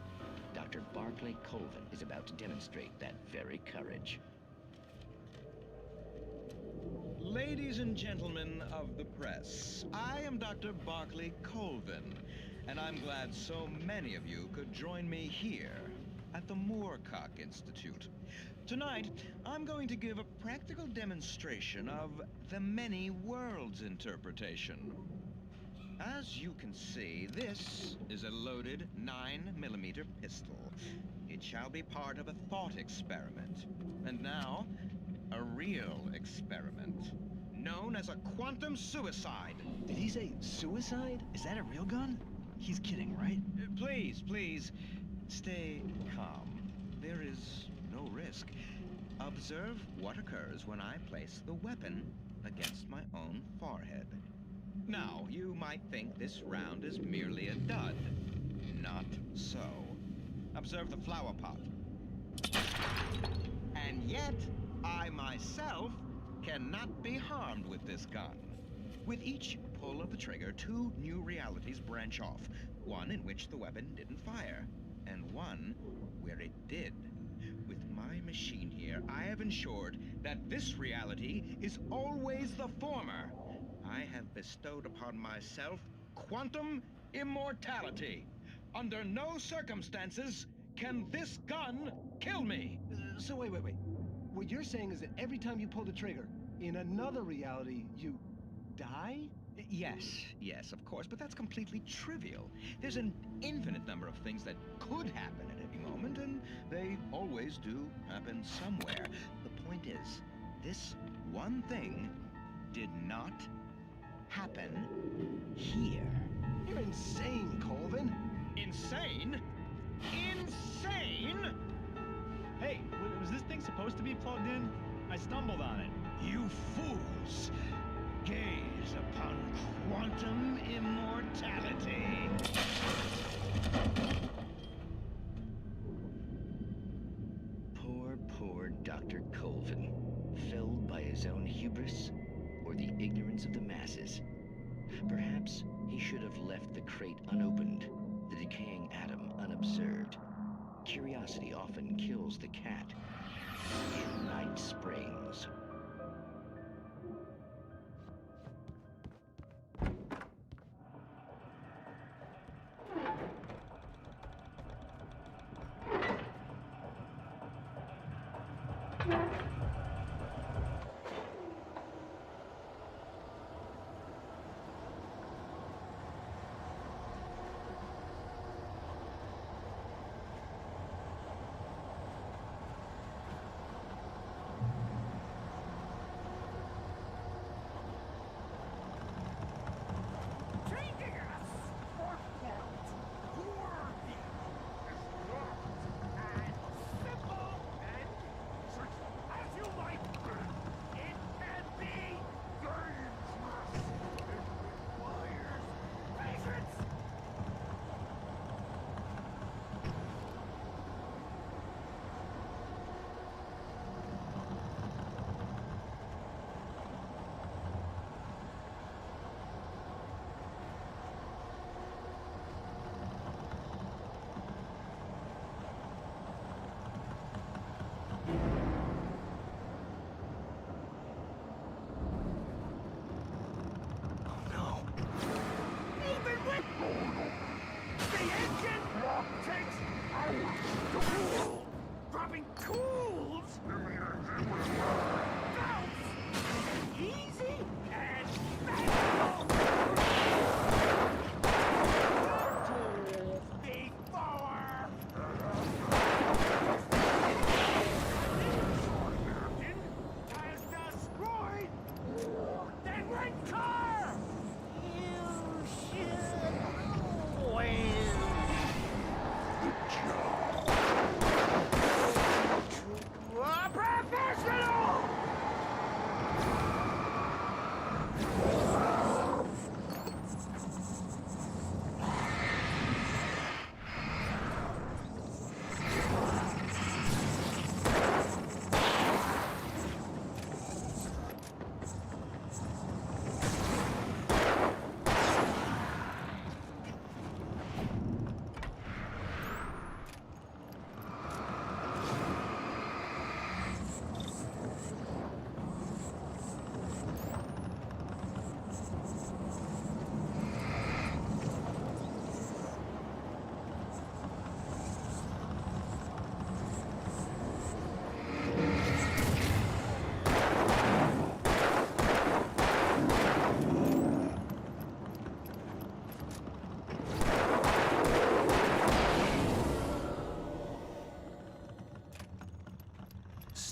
Dr. Barclay Colvin is about to demonstrate that very courage. Ladies and gentlemen of the press, I am Dr. Barclay Colvin, and I'm glad so many of you could join me here at the Moorcock Institute. Tonight, I'm going to give a practical demonstration of the many worlds interpretation. As you can see, this is a loaded 9mm pistol. It shall be part of a thought experiment. And now, a real experiment, known as a quantum suicide. Did he say suicide? Is that a real gun? He's kidding, right? Please, stay calm. There is no risk. Observe what occurs when I place the weapon against my own forehead. Now, you might think this round is merely a dud. Not so. Observe the flower pot. And yet, I myself cannot be harmed with this gun. With each pull of the trigger, two new realities branch off. One in which the weapon didn't fire, and one where it did. With my machine here, I have ensured that this reality is always the former. I have bestowed upon myself quantum immortality. Under no circumstances can this gun kill me. So wait. What you're saying is that every time you pull the trigger, in another reality, you die? Yes, of course, but that's completely trivial. There's an infinite number of things that could happen at any moment, and they always do happen somewhere. The point is, this one thing did not happen here. You're insane, Colvin. Insane? Insane? Hey, was this thing supposed to be plugged in? I stumbled on it. You fools! Gaze upon quantum immortality. Poor Dr. Colvin, felled by his own hubris or the ignorance of the masses. Perhaps he should have left the crate unopened, the decaying atom unobserved. Curiosity often kills the cat. In Night Springs.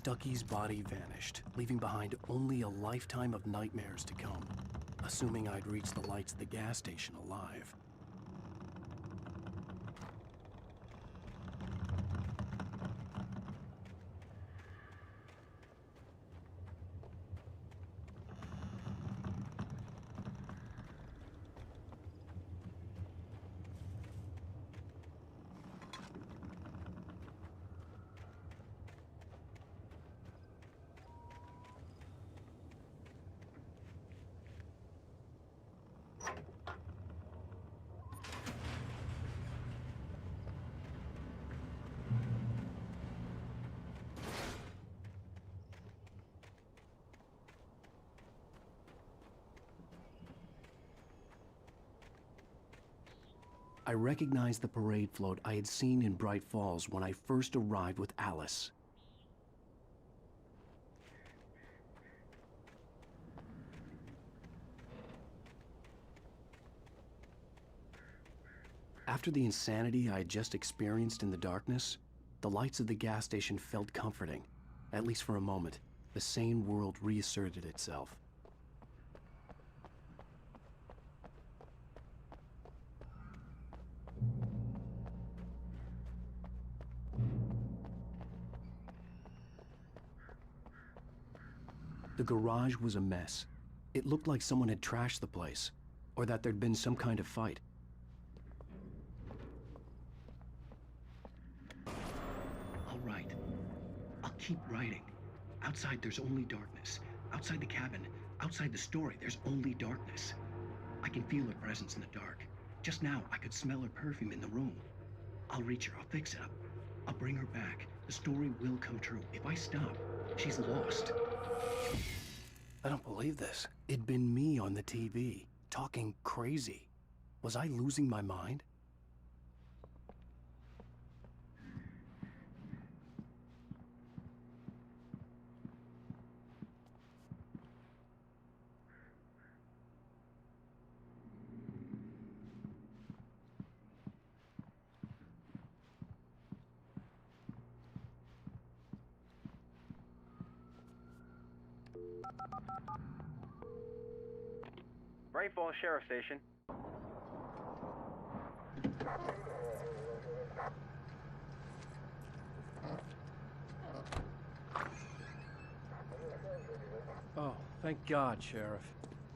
Stucky's body vanished, leaving behind only a lifetime of nightmares to come, assuming I'd reached the lights at the gas station alive. I recognized the parade float I had seen in Bright Falls when I first arrived with Alice. After the insanity I had just experienced in the darkness, the lights of the gas station felt comforting. At least for a moment, the sane world reasserted itself. The garage was a mess. It looked like someone had trashed the place, or that there'd been some kind of fight. All right. I'll keep writing. Outside, there's only darkness. Outside the cabin, outside the story, there's only darkness. I can feel her presence in the dark. Just now, I could smell her perfume in the room. I'll reach her. I'll fix it up. I'll bring her back. The story will come true. If I stop, she's lost. I don't believe this. It'd been me on the TV, talking crazy. Was I losing my mind? Bright Falls Sheriff Station. Oh, thank God, Sheriff.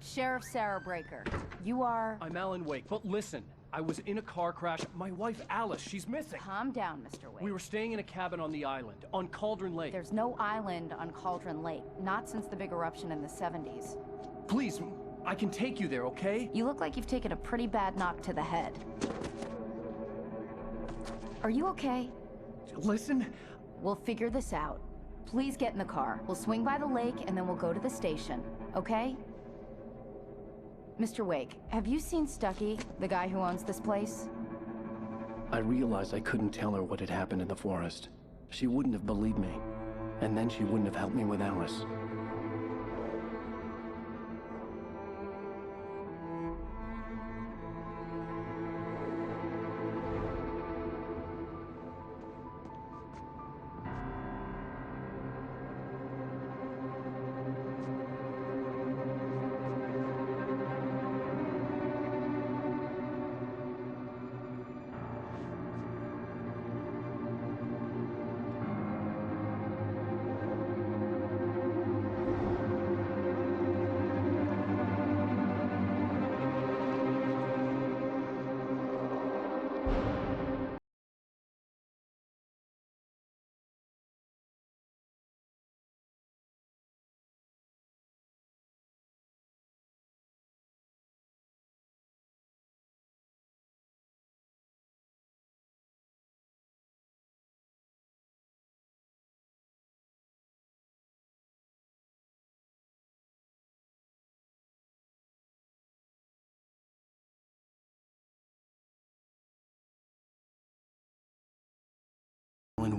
Sheriff Sarah Breaker. You are... I'm Alan Wake, but listen. I was in a car crash. My wife, Alice, she's missing. Calm down, Mr. Wake. We were staying in a cabin on the island, on Cauldron Lake. There's no island on Cauldron Lake. Not since the big eruption in the 70s. Please, I can take you there, okay? You look like you've taken a pretty bad knock to the head. Are you okay? Listen. We'll figure this out. Please get in the car. We'll swing by the lake and then we'll go to the station, okay? Mr. Wake, have you seen Stucky, the guy who owns this place? I realized I couldn't tell her what had happened in the forest. She wouldn't have believed me. And then she wouldn't have helped me with Alice.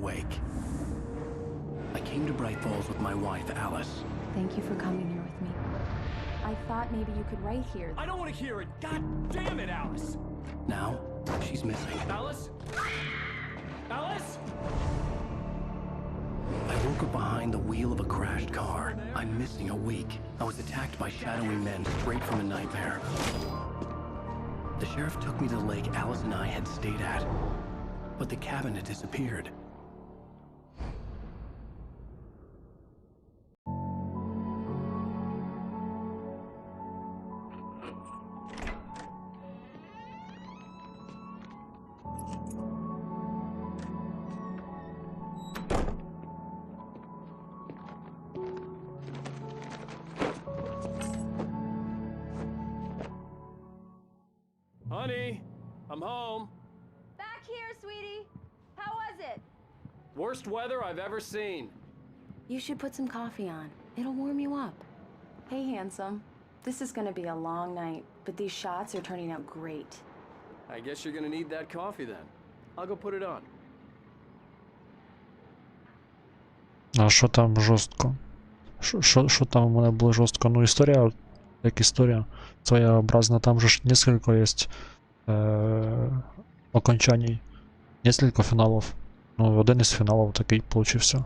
Wake. I came to Bright Falls with my wife, Alice. Thank you for coming here with me. I thought maybe you could write here. I don't want to hear it! God damn it, Alice! Now, she's missing. Alice? Alice? I woke stuck behind the wheel of a crashed car. I'm missing a week. I was attacked by shadowy men straight from a nightmare. The sheriff took me to the lake Alice and I had stayed at, but the cabin had disappeared. Honey, I'm home. Back here, sweetie. How was it? Worst weather I've ever seen. You should put some coffee on. It'll warm you up. Hey, handsome. This is gonna be a long night, but these shots are turning out great. I guess you're gonna need that coffee then. I'll go put it on. А що там жорстко? Що там у мене було жорстко? Ну, історія, як історія, своєобразна. Там же ж несколько есть окончаний, несколько фіналів. Ну, один із фіналів такий получився.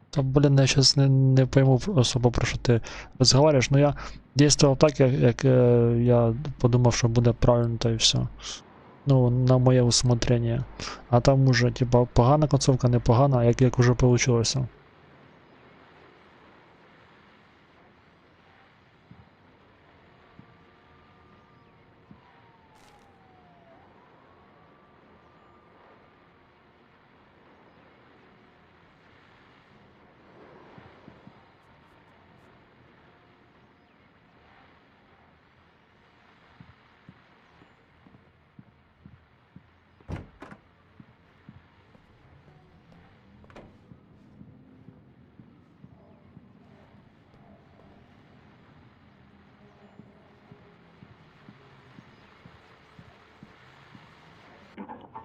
Та, блин, я сейчас не пойму особо, про що ти розговорюєш, но я действував так, як я подумав, що буде правильно, та і все. Ну, на моє усмотрення. А там уже, типа, погана концовка, не погана, як уже получилося.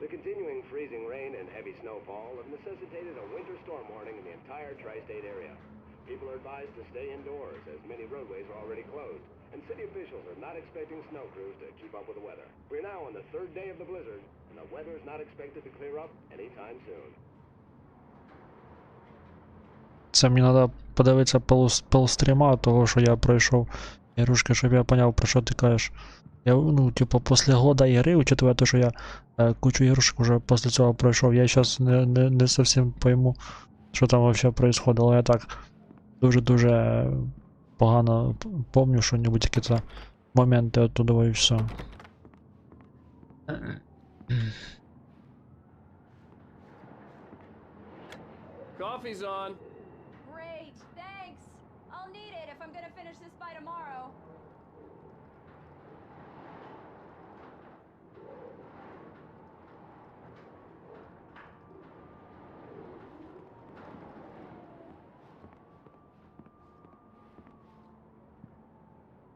The continuing freezing rain and heavy snowfall have necessitated a winter storm warning in the entire tri-state area. People are advised to stay indoors as many roadways are already closed, and city officials are not expecting snow crews to keep up with the weather. We're now on the third day of the blizzard, and the weather is not expected to clear up anytime soon. Це мені треба подивитися полстріма того, що я пройшов ігрушки, щоб я поняв, про що ти кажеш. Я, ну, типу, після года ігри, учитывая те, що я кучу ігрушек уже після цього пройшов, я зараз не зовсім пойму, що там вообще происходило. Я так дуже погано помню, що-небудь якісь моменти оттуда і все. Coffee's on. Great, thanks. I'll need it if I'm gonna finish this by tomorrow.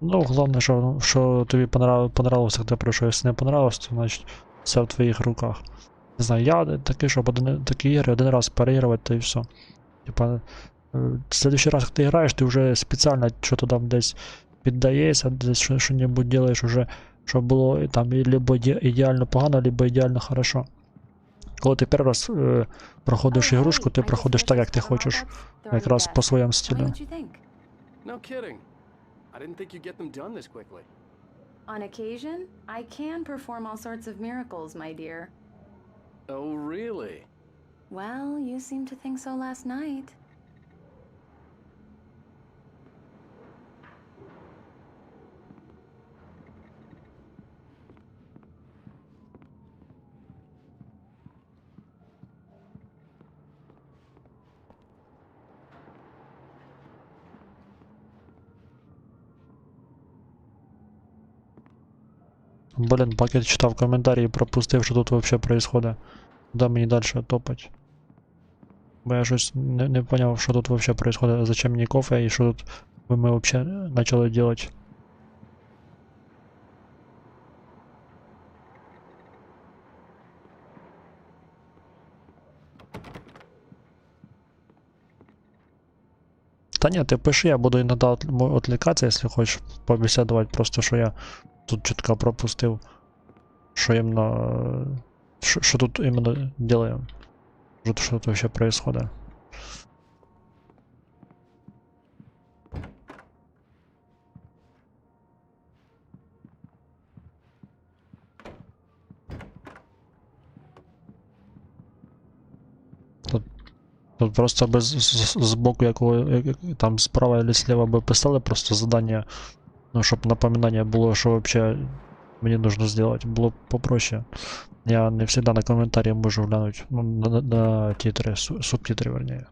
Ну, головне, що тобі понравилося, як ти пройшов. Якщо не понравилось, то значить все в твоїх руках. Не знаю, я такий, щоб такі ігри один раз переігрувати, то і все. Типа, в следующий раз, як ти граєш, ти вже спеціально що-то там десь піддаєшся, десь що-небудь робиш уже, щоб було там либо ідеально погано, либо ідеально хорошо. Коли ти перший раз проходиш ігрушку, ти проходиш так, як ти хочеш, якраз по своєму стилю. No kidding. I didn't think you'd get them done this quickly. On occasion, I can perform all sorts of miracles, my dear. Oh, really? Well, you seemed to think so last night. Блин, поки я читав коментарі і пропустив, що тут вообще происходит. Куда мені дальше топать? Бо я щось не поняв, що тут вообще происходит, зачем мені кофе і що тут ми вообще почали делать. Та ні, ти пиши, я буду іноді відвлікатися, якщо хочеш побесідувати, просто що я тут чітко пропустив, що іменно, що тут іменно делаем, що тут вообще происходит. Тут просто без з боку якого там справа или слева би писали просто задання, ну щоб напоминання було, що вообще мені нужно сделать, було б попроще. Я не всегда на коментарі можу глянуть, ну, на титри, субтитри, вернее.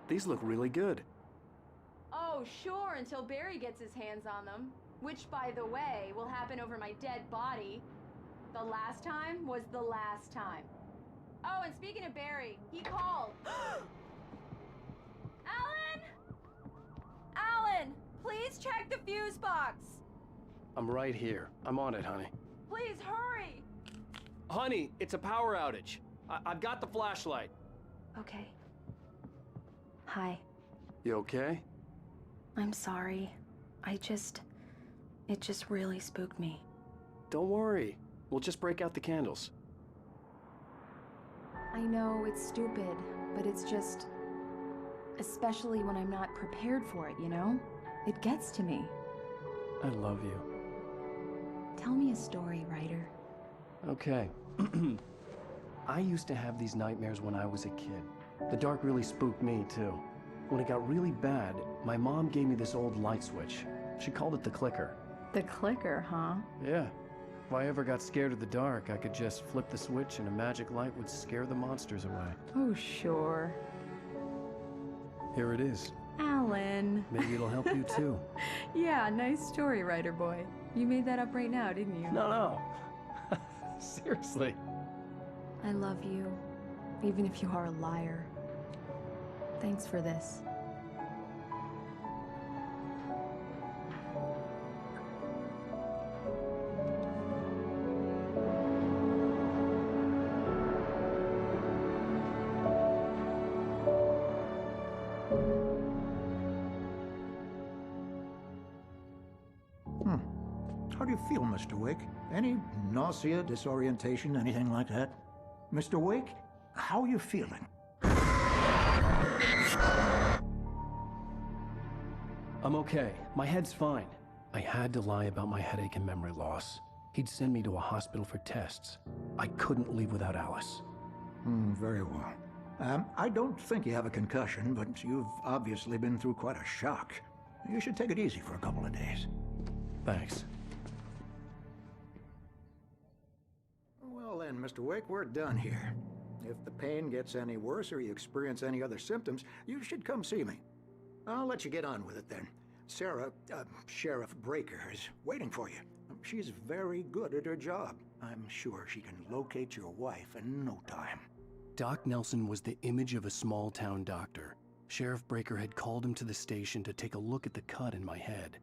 These look really good. Oh, sure, until Barry gets his hands on them. Which, by the way, will happen over my dead body. The last time was the last time. Oh, and speaking of Barry, he called. Alan! Alan! Please check the fuse box! I'm right here. I'm on it, honey. Please hurry! Honey, it's a power outage. I've got the flashlight. Okay. Hi. You okay? I'm sorry. It just really spooked me. Don't worry. We'll just break out the candles. I know it's stupid, but it's just... especially when I'm not prepared for it, you know? It gets to me. I love you. Tell me a story, writer. Okay. I used to have these nightmares when I was a kid. The dark really spooked me, too. When it got really bad, my mom gave me this old light switch. She called it the clicker. The clicker, huh? Yeah. If I ever got scared of the dark, I could just flip the switch and a magic light would scare the monsters away. Oh, sure. Here it is. Alan. Maybe it'll help you, too. Yeah, nice story, writer boy. You made that up right now, didn't you? No. Seriously. I love you, even if you are a liar. Thanks for this. How do you feel, Mr. Wake? Any nausea, disorientation, anything like that? Mr. Wake, how are you feeling? I'm okay. My head's fine. I had to lie about my headache and memory loss. He'd send me to a hospital for tests. I couldn't leave without Alice. Very well. I don't think you have a concussion, but you've obviously been through quite a shock. You should take it easy for a couple of days. Thanks. Well then, Mr. Wake, we're done here. If the pain gets any worse or you experience any other symptoms, you should come see me. I'll let you get on with it then. Sarah, Sheriff Breaker, is waiting for you. She's very good at her job. I'm sure she can locate your wife in no time. Doc Nelson was the image of a small-town doctor. Sheriff Breaker had called him to the station to take a look at the cut in my head.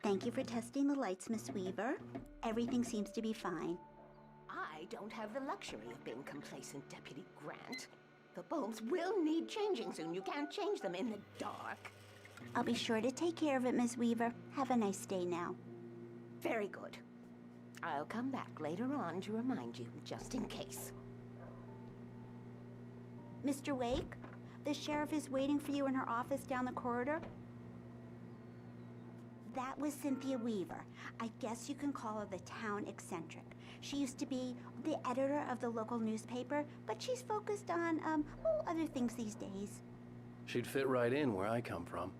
Thank you for testing the lights, Miss Weaver. Everything seems to be fine. I don't have the luxury of being complacent, Deputy Grant. The bulbs will need changing soon. You can't change them in the dark. I'll be sure to take care of it, Miss Weaver. Have a nice day now. Very good. I'll come back later on to remind you, just in case. Mr. Wake, the sheriff is waiting for you in her office down the corridor. That was Cynthia Weaver. I guess you can call her the town eccentric. She used to be the editor of the local newspaper, but she's focused on, other things these days. She'd fit right in where I come from.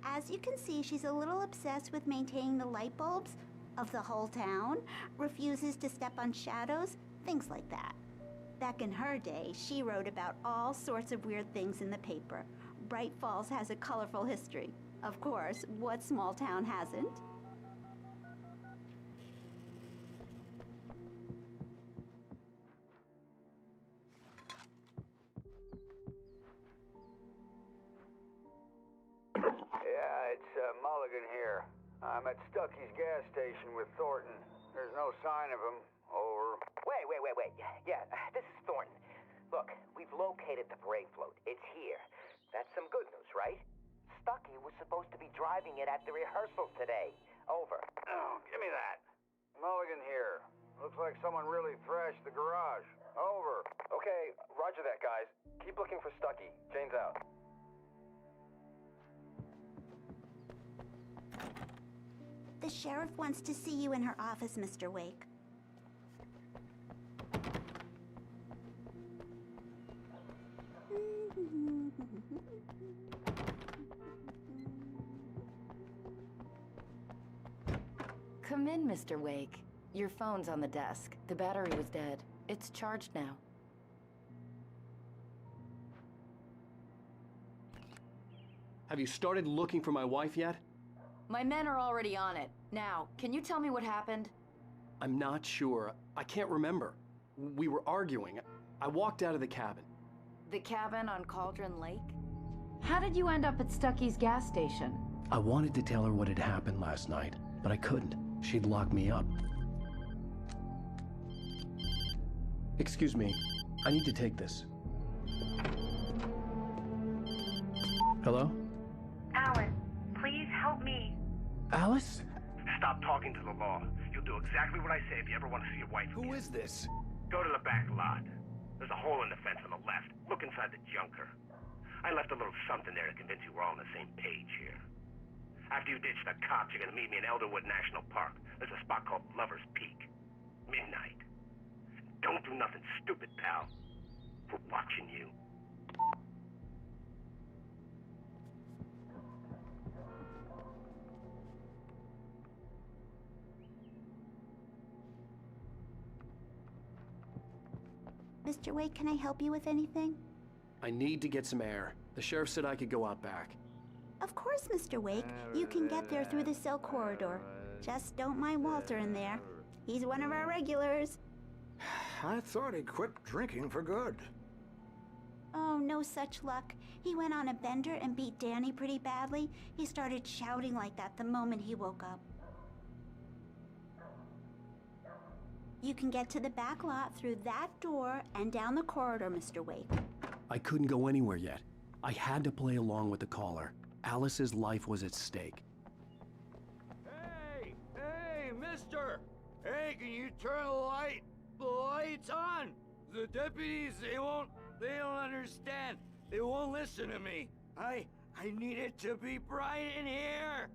As you can see, she's a little obsessed with maintaining the light bulbs of the whole town, refuses to step on shadows, things like that. Back in her day, she wrote about all sorts of weird things in the paper. Bright Falls has a colorful history. Of course, what small town hasn't? Yeah, it's Mulligan here. I'm at Stucky's gas station with Thornton. There's no sign of him. Over. Wait. Yeah, this is Thornton. Look, we've located the brake float. It's here. That's some good news, right? Stucky was supposed to be driving it at the rehearsal today. Over. Oh, give me that. Mulligan here. Looks like someone really thrashed the garage. Over. Okay, roger that, guys. Keep looking for Stucky. Jane's out. The sheriff wants to see you in her office, Mr. Wake. Come in, Mr. Wake. Your phone's on the desk. The battery was dead. It's charged now. Have you started looking for my wife yet? My men are already on it. Now, can you tell me what happened? I'm not sure. I can't remember. We were arguing. I walked out of the cabin. The cabin on Cauldron Lake? How did you end up at Stucky's gas station? I wanted to tell her what had happened last night, but I couldn't. She'd lock me up. Excuse me. I need to take this. Hello? Alice, please help me. Alice? Stop talking to the law. You'll do exactly what I say if you ever want to see your wife again. Who is this? Go to the back lot. There's a hole in the fence on the left. Look inside the junker. I left a little something there to convince you we're all on the same page here. After you ditch the cops, you're gonna meet me in Elderwood National Park. There's a spot called Lover's Peak. Midnight. Don't do nothing stupid, pal. We're watching you. Mr. Wake, can I help you with anything? I need to get some air. The sheriff said I could go out back. Of course, Mr. Wake. You can get there through the cell corridor. Just don't mind Walter in there. He's one of our regulars. I thought he quit drinking for good. Oh, no such luck. He went on a bender and beat Danny pretty badly. He started shouting like that the moment he woke up. You can get to the back lot through that door and down the corridor, Mr. Wake. I couldn't go anywhere yet. I had to play along with the caller. Alice's life was at stake. Hey, mister! Hey, can you turn the lights on? The deputies, they don't understand. They won't listen to me. I need it to be bright in here.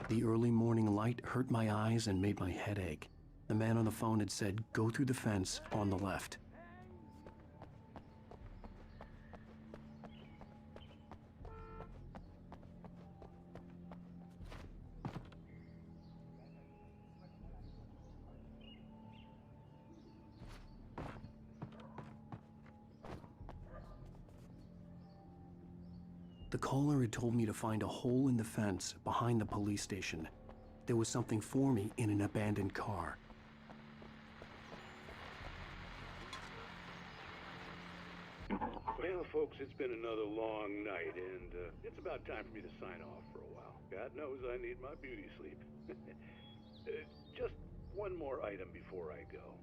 The early morning light hurt my eyes and made my head ache. The man on the phone had said, go through the fence on the left. The caller had told me to find a hole in the fence behind the police station. There was something for me in an abandoned car. Well, folks, it's been another long night, and it's about time for me to sign off for a while. God knows I need my beauty sleep. Just one more item before I go.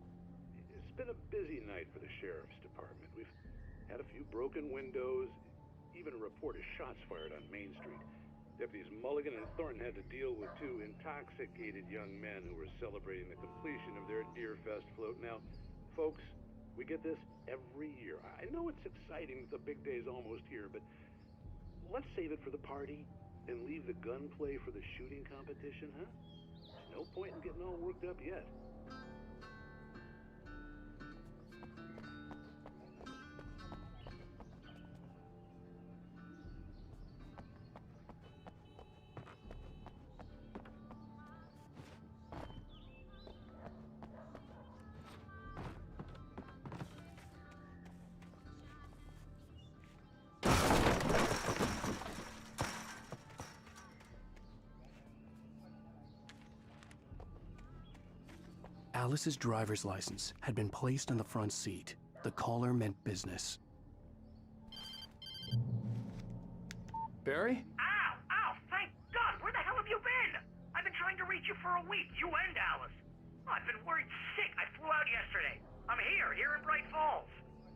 It's been a busy night for the Sheriff's Department. We've had a few broken windows, even a report of shots fired on Main Street. Deputies Mulligan and Thornton had to deal with two intoxicated young men who were celebrating the completion of their Deer Fest float. Now, folks, we get this every year. I know it's exciting that the big day's almost here, but let's save it for the party and leave the gunplay for the shooting competition, huh? There's no point in getting all worked up yet. Alice's driver's license had been placed on the front seat. The caller meant business. Barry? Ow! Ow! Thank God! Where the hell have you been? I've been trying to reach you for a week, you and Alice. Oh, I've been worried sick. I flew out yesterday. I'm here in Bright Falls.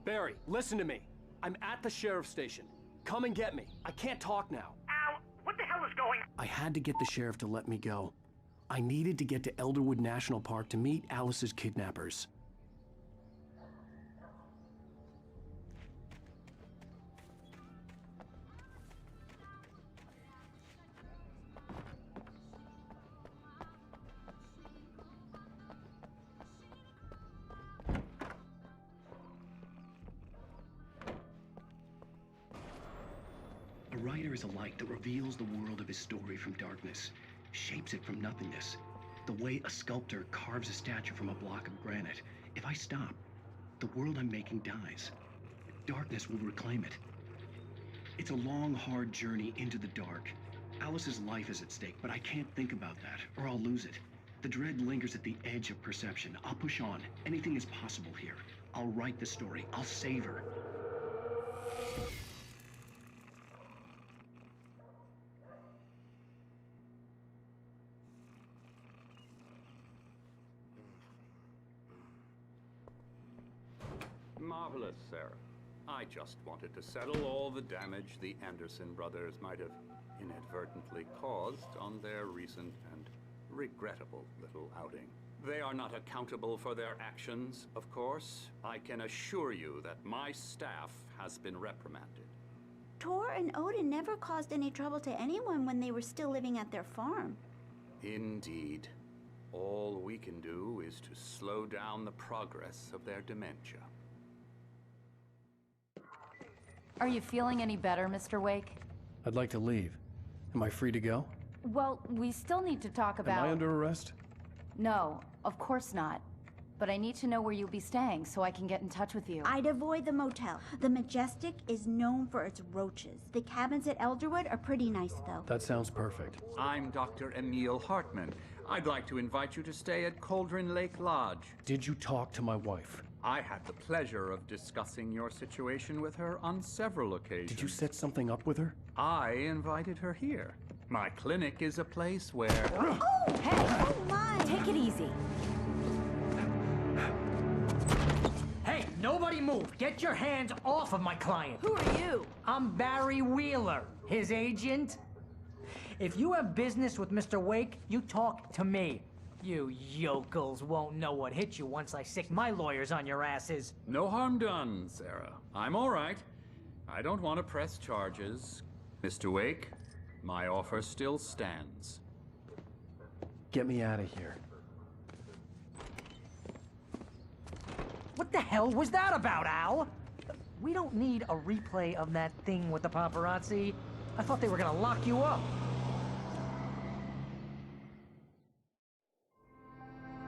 Barry, listen to me. I'm at the sheriff's station. Come and get me. I can't talk now. Ow! What the hell is going on? I had to get the sheriff to let me go. I needed to get to Elderwood National Park to meet Alice's kidnappers. A writer is a light that reveals the world of his story from darkness, shapes it from nothingness. The way a sculptor carves a statue from a block of granite. If I stop, the world I'm making dies. Darkness will reclaim it. It's a long, hard journey into the dark. Alice's life is at stake, but I can't think about that, or I'll lose it. The dread lingers at the edge of perception. I'll push on. Anything is possible here. I'll write the story. I'll save her. Marvelous, Sarah. I just wanted to settle all the damage the Anderson brothers might have inadvertently caused on their recent and regrettable little outing. They are not accountable for their actions, of course. I can assure you that my staff has been reprimanded. Tor and Odin never caused any trouble to anyone when they were still living at their farm. Indeed. All we can do is to slow down the progress of their dementia. Are you feeling any better, Mr. Wake? I'd like to leave. Am I free to go? Well, we still need to talk about... Am I under arrest? No, of course not. But I need to know where you'll be staying so I can get in touch with you. I'd avoid the motel. The Majestic is known for its roaches. The cabins at Elderwood are pretty nice, though. That sounds perfect. I'm Dr. Emil Hartman. I'd like to invite you to stay at Cauldron Lake Lodge. Did you talk to my wife? I had the pleasure of discussing your situation with her on several occasions. Did you set something up with her? I invited her here. My clinic is a place where... Oh, hey! Oh, my! Take it easy. Hey, nobody move! Get your hands off of my client! Who are you? I'm Barry Wheeler, his agent. If you have business with Mr. Wake, you talk to me. You yokels won't know what hit you once I sick my lawyers on your asses. No harm done, Sarah. I'm all right. I don't want to press charges. Mr. Wake, my offer still stands. Get me out of here. What the hell was that about, Al? We don't need a replay of that thing with the paparazzi. I thought they were gonna lock you up.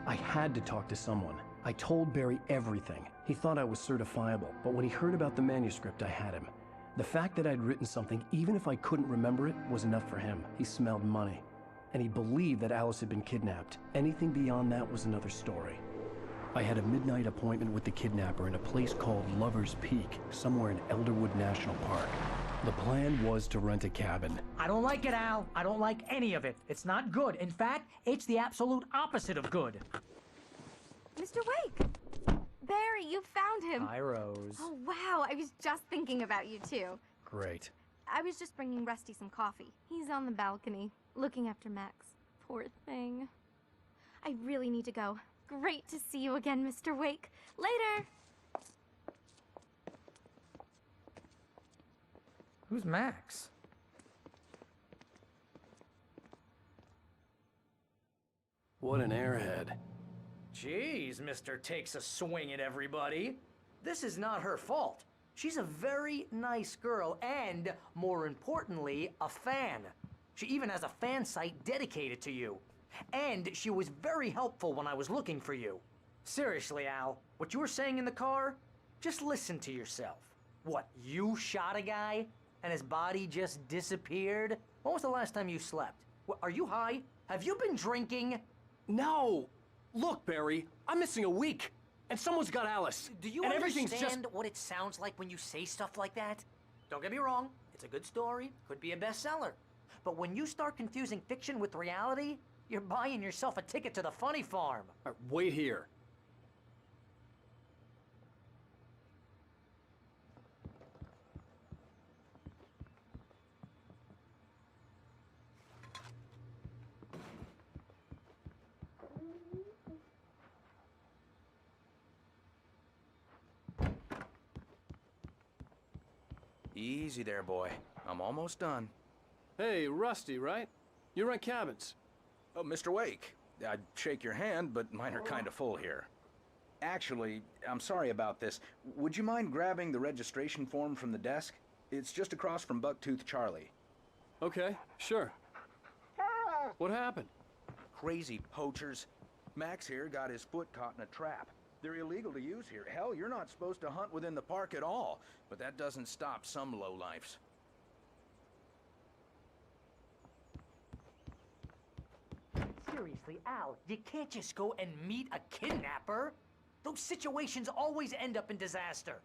I had to talk to someone. I told Barry everything. He thought I was certifiable, but when he heard about the manuscript, I had him. The fact that I'd written something, even if I couldn't remember it, was enough for him. He smelled money. And he believed that Alice had been kidnapped. Anything beyond that was another story. I had a midnight appointment with the kidnapper in a place called Lover's Peak, somewhere in Elderwood National Park. The plan was to rent a cabin. I don't like it, Al. I don't like any of it. It's not good. In fact, it's the absolute opposite of good. Mr. Wake! Barry, you found him. Hi, Rose. Oh, wow. I was just thinking about you, too. Great. I was just bringing Rusty some coffee. He's on the balcony, looking after Max. Poor thing. I really need to go. Great to see you again, Mr. Wake. Later! Who's Max? What an airhead. Jeez, Mr. Takes a swing at everybody. This is not her fault. She's a very nice girl and, more importantly, a fan. She even has a fan site dedicated to you. And she was very helpful when I was looking for you. Seriously, Al, what you were saying in the car? Just listen to yourself. What, you shot a guy and his body just disappeared? When was the last time you slept? What, are you high? Have you been drinking? No! Look, Barry, I'm missing a week, and someone's got Alice. Do you and understand what it sounds like when you say stuff like that? Don't get me wrong, it's a good story, could be a bestseller. But when you start confusing fiction with reality, you're buying yourself a ticket to the funny farm. Wait here. Easy there, boy. I'm almost done. Hey, Rusty, right? You rent cabins. Oh, Mr. Wake. I'd shake your hand, but mine are kind of full here. Actually, I'm sorry about this. Would you mind grabbing the registration form from the desk? It's just across from Bucktooth Charlie. Okay, sure. What happened? Crazy poachers. Max here got his foot caught in a trap. They're illegal to use here. Hell, you're not supposed to hunt within the park at all. But that doesn't stop some lowlifes. Seriously, Al, you can't just go and meet a kidnapper. Those situations always end up in disaster.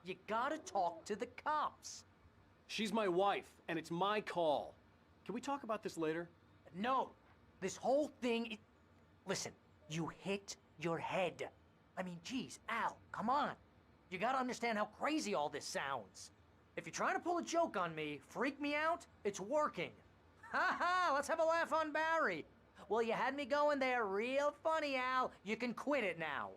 You gotta talk to the cops. She's my wife, and it's my call. Can we talk about this later? No. This whole thing... Listen, you hit your head. I mean, geez, Al, come on. You gotta understand how crazy all this sounds. If you're trying to pull a joke on me, freak me out, it's working. Ha ha, let's have a laugh on Barry. Well, you had me going there real funny, Al. You can quit it now.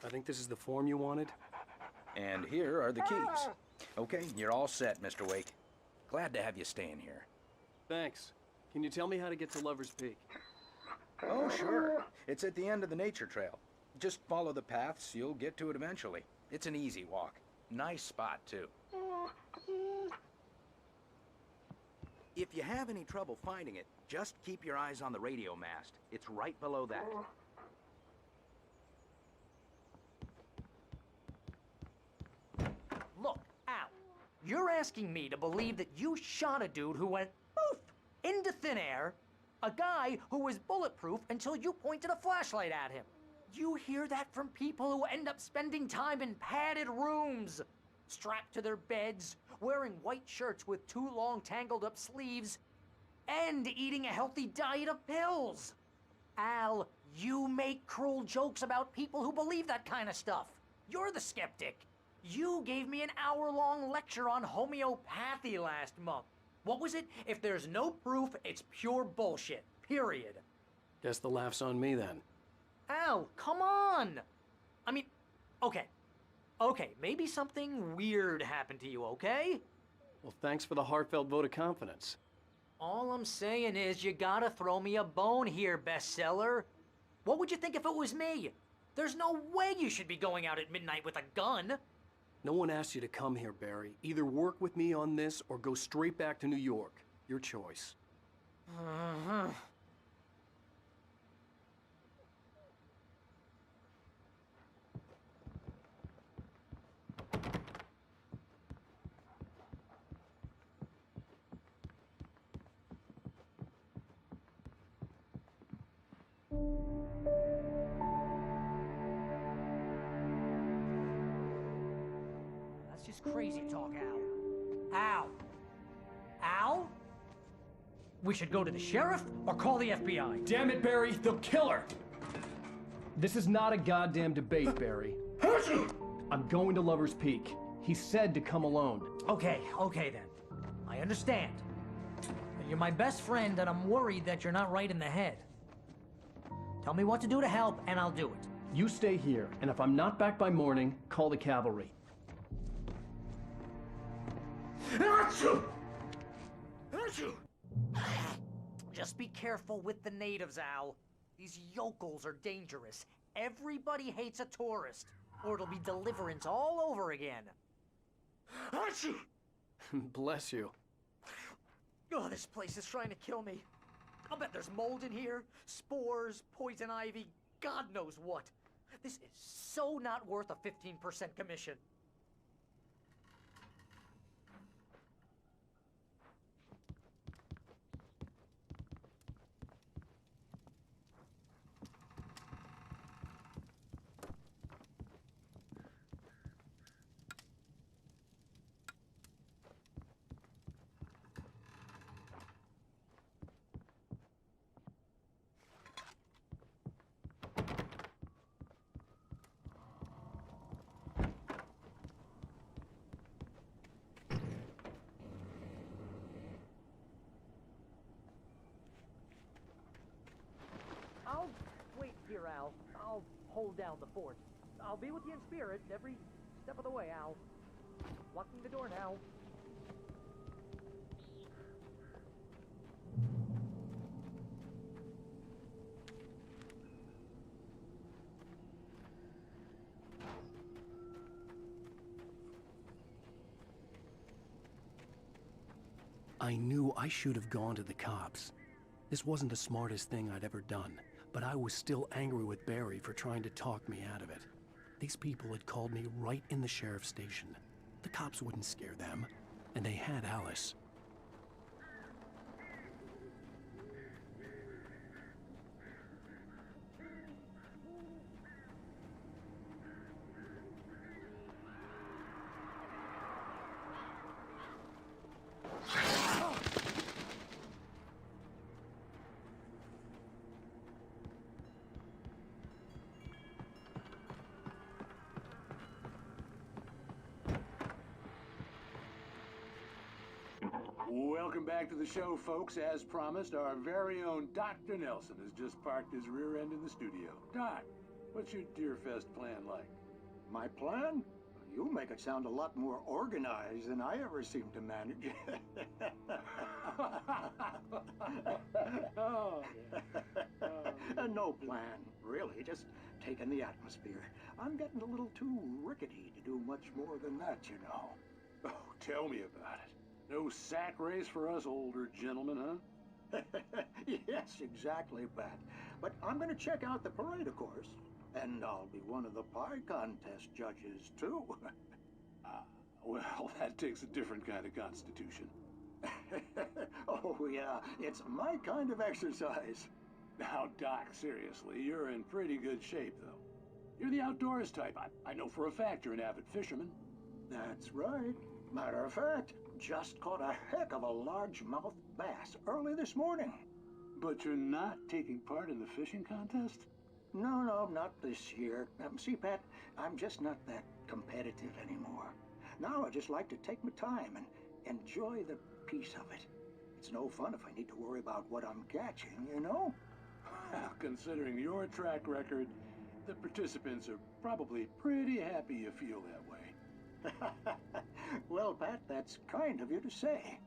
I think this is the form you wanted. And here are the keys. Okay, you're all set, Mr. Wake. Glad to have you staying here. Thanks. Can you tell me how to get to Lover's Peak? Oh, sure. It's at the end of the nature trail. Just follow the paths, you'll get to it eventually. It's an easy walk. Nice spot, too. If you have any trouble finding it, just keep your eyes on the radio mast. It's right below that. Look, Al, you're asking me to believe that you shot a dude who went poof into thin air, a guy who was bulletproof until you pointed a flashlight at him. You hear that from people who end up spending time in padded rooms, strapped to their beds, wearing white shirts with too long tangled up sleeves, and eating a healthy diet of pills. Al, you make cruel jokes about people who believe that kind of stuff. You're the skeptic. You gave me an hour-long lecture on homeopathy last month. What was it? If there's no proof, it's pure bullshit. Period. Guess the laugh's on me then. Al, come on! I mean, okay. Okay, maybe something weird happened to you, okay? Well, thanks for the heartfelt vote of confidence. All I'm saying is you gotta throw me a bone here, bestseller. What would you think if it was me? There's no way you should be going out at midnight with a gun. No one asked you to come here, Barry. Either work with me on this or go straight back to New York. Your choice. That's just crazy talk, Al. Al! Al? We should go to the sheriff or call the FBI. Damn it, Barry, they'll kill her! This is not a goddamn debate, Barry. I'm going to Lover's Peak. He said to come alone. Okay then. I understand. But you're my best friend and I'm worried that you're not right in the head. Tell me what to do to help and I'll do it. You stay here, and if I'm not back by morning, call the cavalry. Just be careful with the natives, Al. These yokels are dangerous. Everybody hates a tourist, or it'll be Deliverance all over again. Bless you. Oh, this place is trying to kill me. I'll bet there's mold in here, spores, poison ivy, God knows what. This is so not worth a 15% commission. I'll wait here, Al. I'll hold down the fort. I'll be with you in spirit every step of the way, Al. Locking the door now. I knew I should have gone to the cops. This wasn't the smartest thing I'd ever done, but I was still angry with Barry for trying to talk me out of it. These people had called me right in the sheriff's station. The cops wouldn't scare them, and they had Alice. Welcome back to the show, folks. As promised, our very own Dr. Nelson has just parked his rear end in the studio. Doc, what's your Deerfest plan like? My plan? You make it sound a lot more organized than I ever seem to manage. No plan, really. Just taking the atmosphere. I'm getting a little too rickety to do much more than that, you know. Oh, tell me about it. No sack race for us older gentlemen, huh? Yes, exactly, Pat. But I'm going to check out the parade, of course. And I'll be one of the pie contest judges, too. Well, that takes a different kind of constitution. Oh, yeah. It's my kind of exercise. Now, Doc, seriously, you're in pretty good shape, though. You're the outdoors type. I know for a fact you're an avid fisherman. That's right. Matter of fact, just caught a heck of a largemouth bass early this morning. But you're not taking part in the fishing contest? No, not this year. See, Pat, I'm just not that competitive anymore. Now I just like to take my time and enjoy the peace of it. It's no fun if I need to worry about what I'm catching, you know? Well, considering your track record, the participants are probably pretty happy you feel that way. Well, Pat, that's kind of you to say.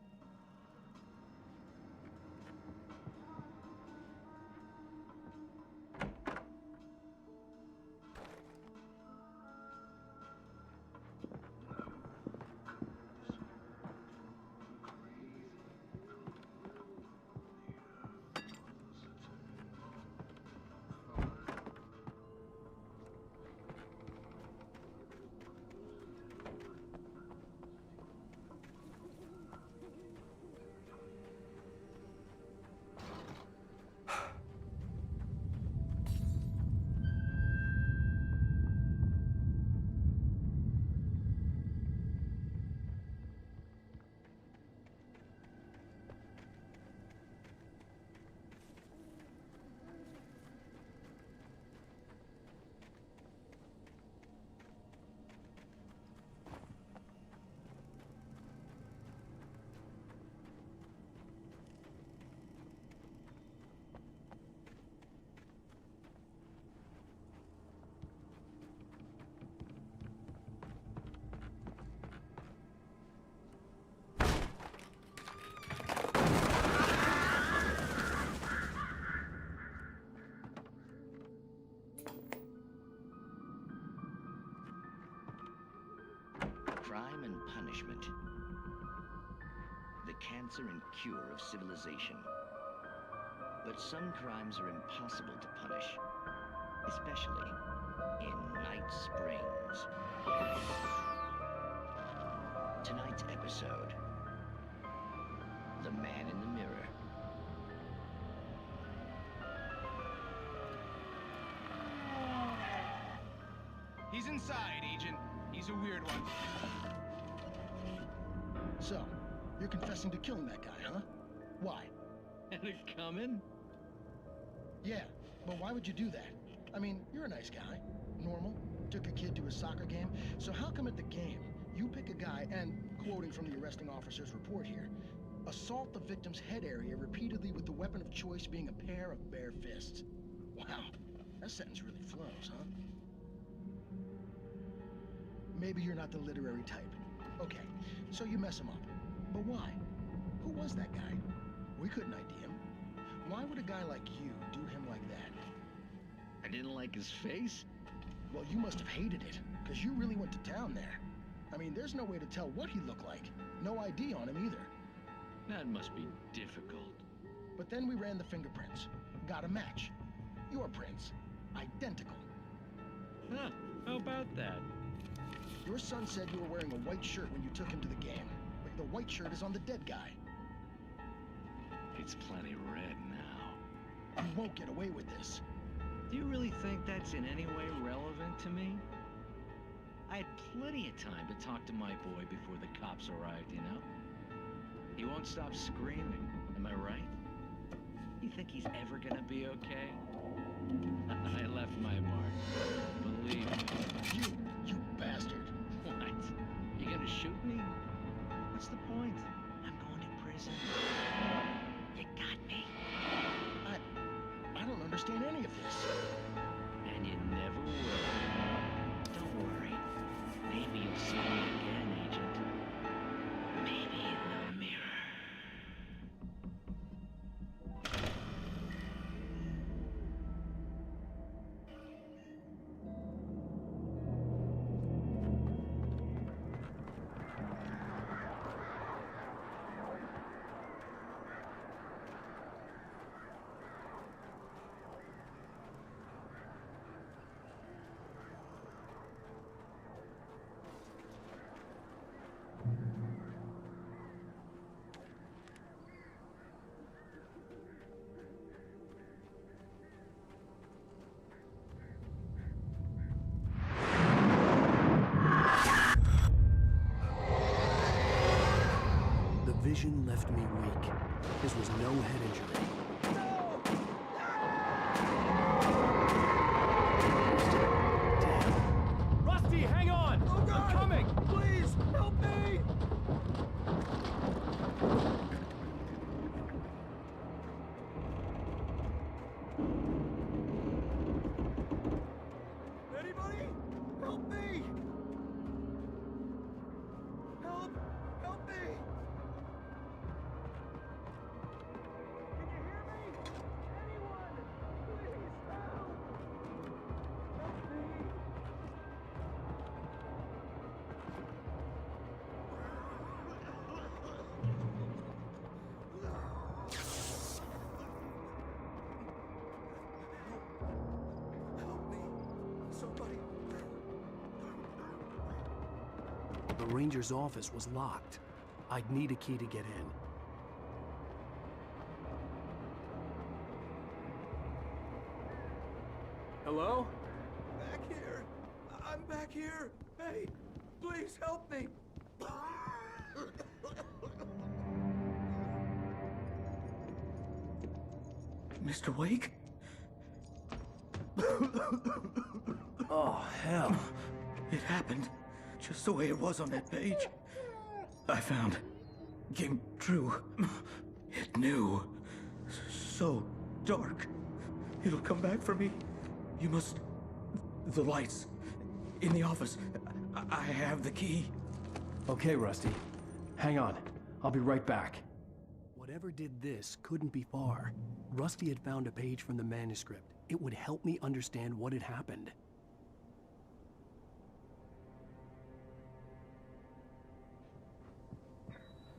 Crime and punishment. The cancer and cure of civilization. But some crimes are impossible to punish, especially in Night Springs. Tonight's episode, The Man in the Mirror. He's inside, Agent. He's a weird one. So, you're confessing to killing that guy, huh? Why? Had it coming? Yeah, but why would you do that? I mean, you're a nice guy. Normal. Took a kid to a soccer game. So how come at the game, you pick a guy and, quoting from the arresting officer's report here, assault the victim's head area repeatedly with the weapon of choice being a pair of bare fists? Wow, that sentence really flows, huh? Maybe you're not the literary type. Okay, so you mess him up. But why? Who was that guy? We couldn't ID him. Why would a guy like you do him like that? I didn't like his face? Well, you must have hated it, because you really went to town there. I mean, there's no way to tell what he looked like. No ID on him either. That must be difficult. But then we ran the fingerprints. Got a match. Your prints. Identical. Huh, how about that? Your son said you were wearing a white shirt when you took him to the game. But the white shirt is on the dead guy. It's plenty red now. You won't get away with this. Do you really think that's in any way relevant to me? I had plenty of time to talk to my boy before the cops arrived, you know? He won't stop screaming, am I right? You think he's ever gonna be okay? I left my mark. Believe me. You bastard. What? You gonna shoot me? What's the point? I'm going to prison. You got me. I don't understand any of this. And you never will. Don't worry. Maybe you'll see me again, Agent. Maybe in the mirror. Vision left me weak. This was no head injury. Rusty, hang on! Oh God! I'm coming! Please, help me! Anybody? Help me! Help! Help me! Can you hear me? Anyone? Please, help! Help me! Help me! Somebody! The ranger's office was locked. I'd need a key to get in. Hello? Back here! I'm back here! Hey, please help me! Mr. Wake? Oh, hell. It happened just the way it was on that page. I found. Came true. It knew. So dark. It'll come back for me. You must... The lights. In the office. I have the key. Okay, Rusty. Hang on. I'll be right back. Whatever did this couldn't be far. Rusty had found a page from the manuscript. It would help me understand what had happened.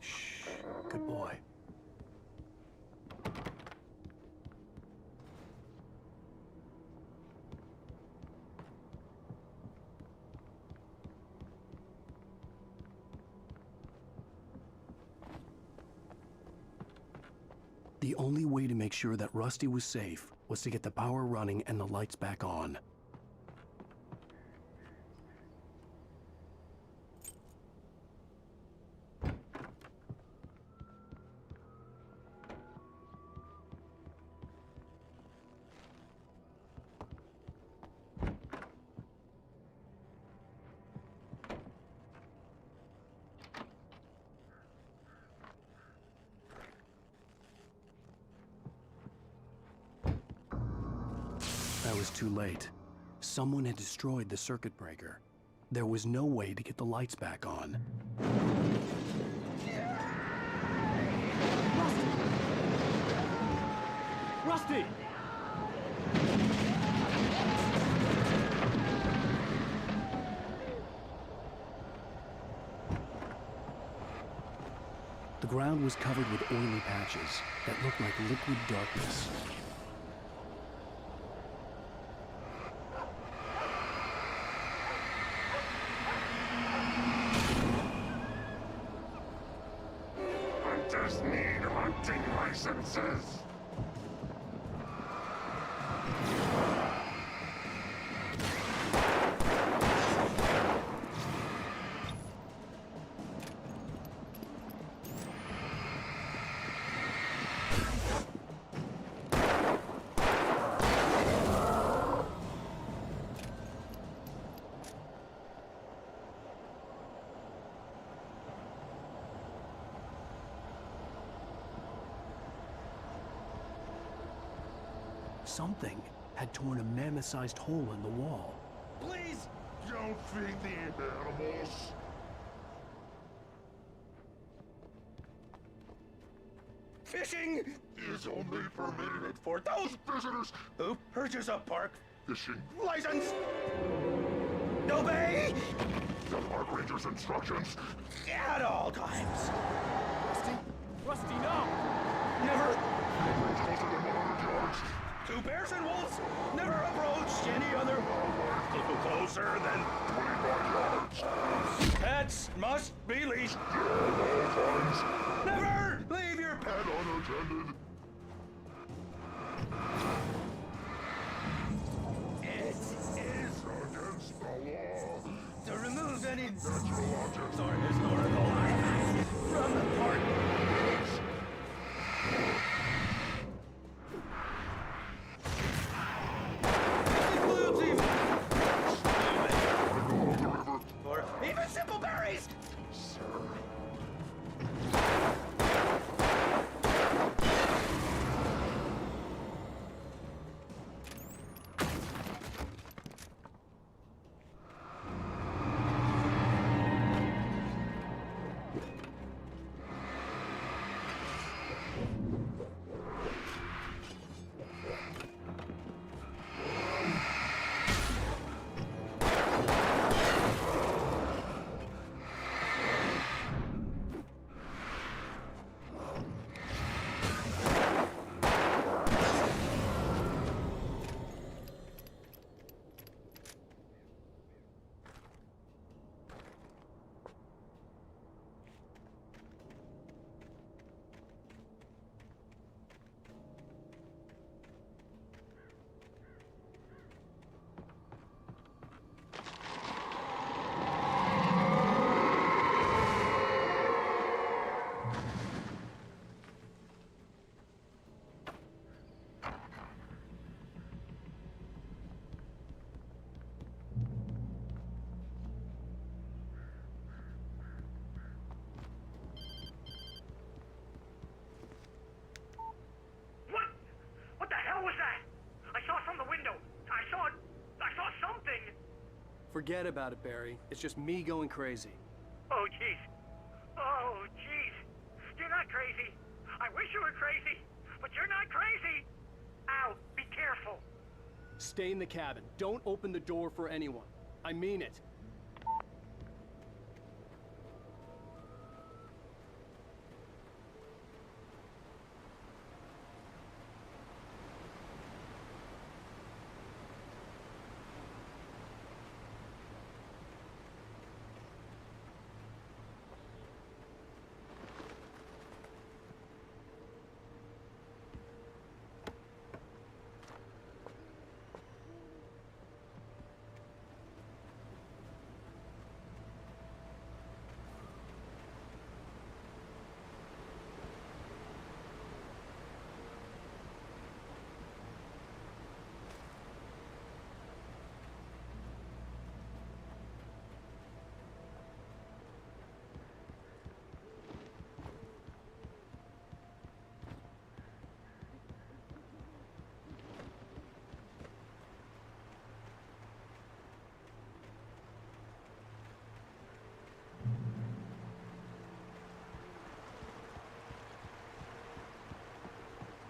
Shh. Good boy. The only way to make sure that Rusty was safe was to get the power running and the lights back on. I was too late. Someone had destroyed the circuit breaker. There was no way to get the lights back on. Rusty! The ground was covered with oily patches that looked like liquid darkness. Hunters need hunting licenses. Something had torn a mammoth-sized hole in the wall. Please don't feed the animals. Fishing is only permitted for those visitors who purchase a park Fishing license. Obey the park ranger's instructions at all times. Rusty? Rusty, no! Never. Closer than 100 yards. Two bears and wolves never approached any other closer than 25 yards. pets must be leashed. At all times. Never leave your pet And unattended. It is Against the law. to remove any Natural objects. or historical artifacts from the park Forget about it, Barry. It's just me going crazy. Oh, jeez. Oh, jeez. You're not crazy. I wish you were crazy, but you're not crazy. Ow, be careful. Stay in the cabin. Don't open the door for anyone. I mean it.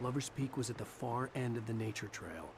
Lover's Peak was at the far end of the nature trail.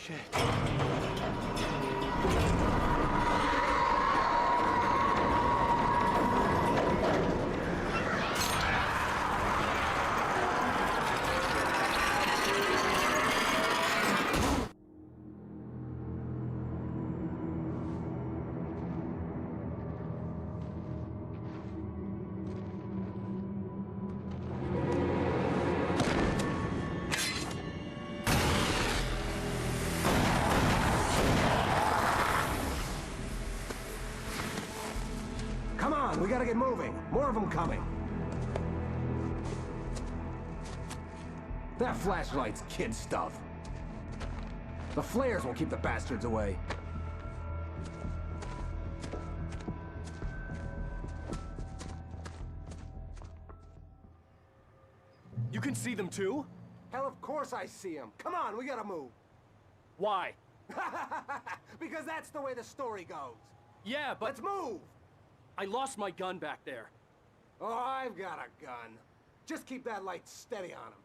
Shit. Come on, we gotta get moving. More of them coming. That flashlight's kid stuff. The flares will keep the bastards away. You can see them too? Hell, of course I see them. Come on, we gotta move. Why? Because that's the way the story goes. Yeah, but... Let's move! I lost my gun back there. Oh, I've got a gun. Just keep that light steady on him.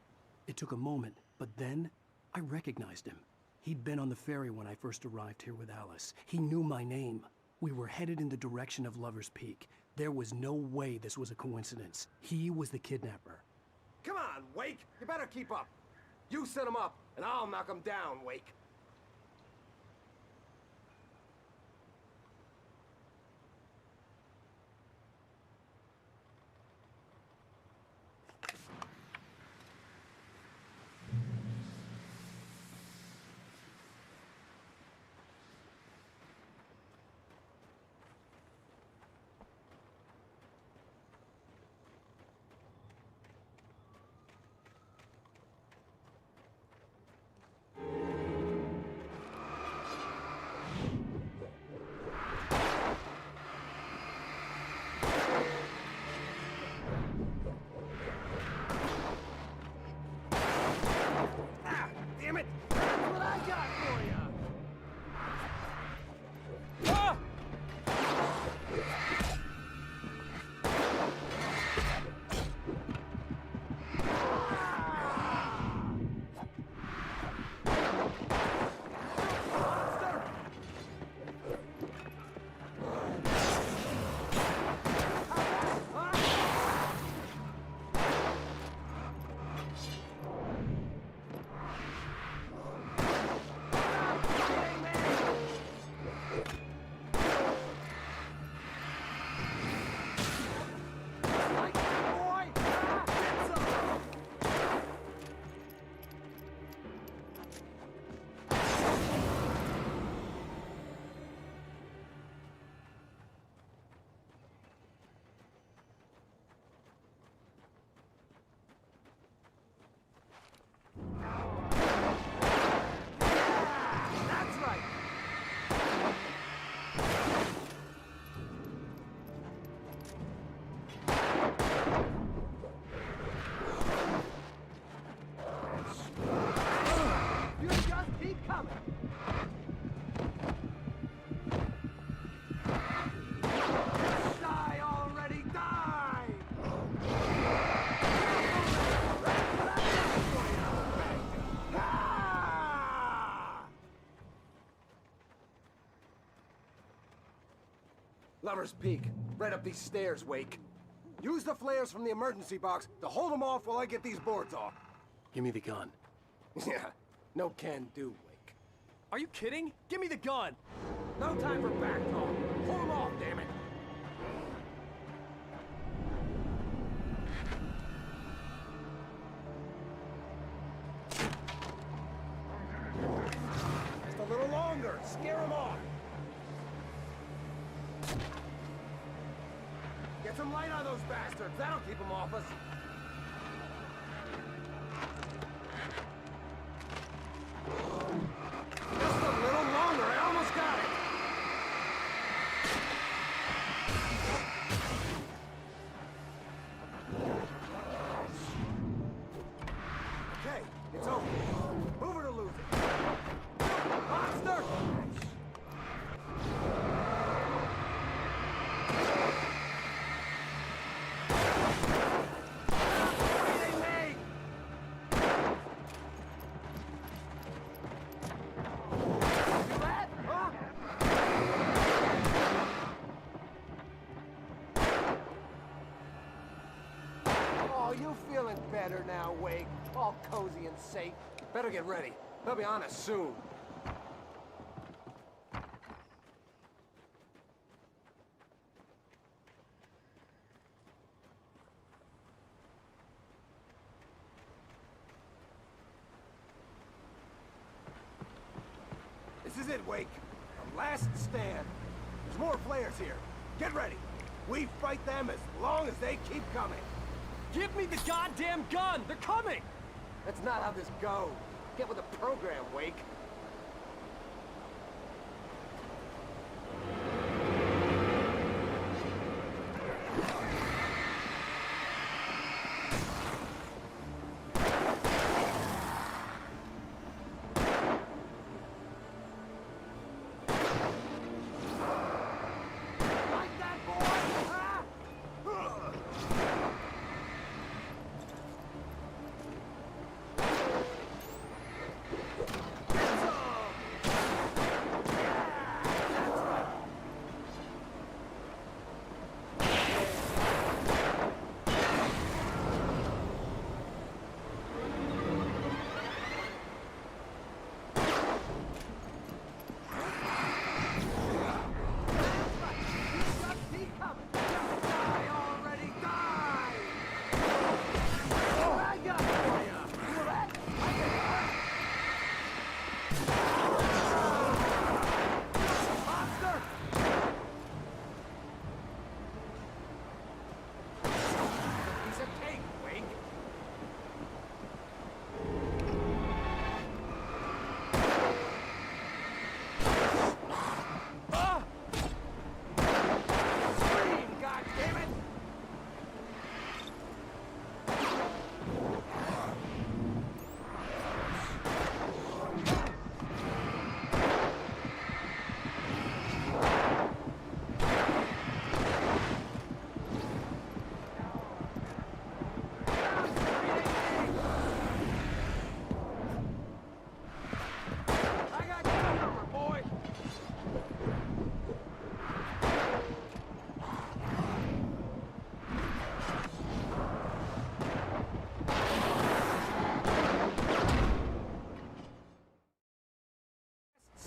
It took a moment, but then I recognized him. He'd been on the ferry when I first arrived here with Alice. He knew my name. We were headed in the direction of Lover's Peak. There was no way this was a coincidence. He was the kidnapper. Come on, Wake! You better keep up. You set him up, and I'll knock him down, Wake. Damn it! That's what I got for you! Ah! Lover's Peak. Right up these stairs, Wake. Use the flares from the emergency box to hold them off while I get these boards off. Give me the gun. Yeah, no can do, Wake. Are you kidding? Give me the gun! No time for back talk. Hold them off, damn it! Just a little longer. Scare them off. Get some light on those bastards. That'll keep them off us. Just a little longer. I almost got it. Okay, it's over. Move it or lose it. Monster! Oh, you feeling better now, Wake? All cozy and safe. Better get ready. They'll be on us soon. This is it, Wake. The last stand. There's more flares here. Get ready. We fight them as long as they keep coming. Give me the goddamn gun! They're coming! That's not how this goes. Get with the program, Wake.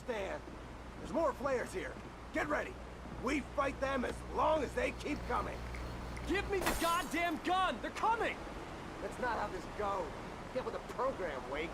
Stand. There's more flares here. Get ready. We fight them as long as they keep coming. Give me the goddamn gun! They're coming! That's not how this goes. Get with the program, Wake.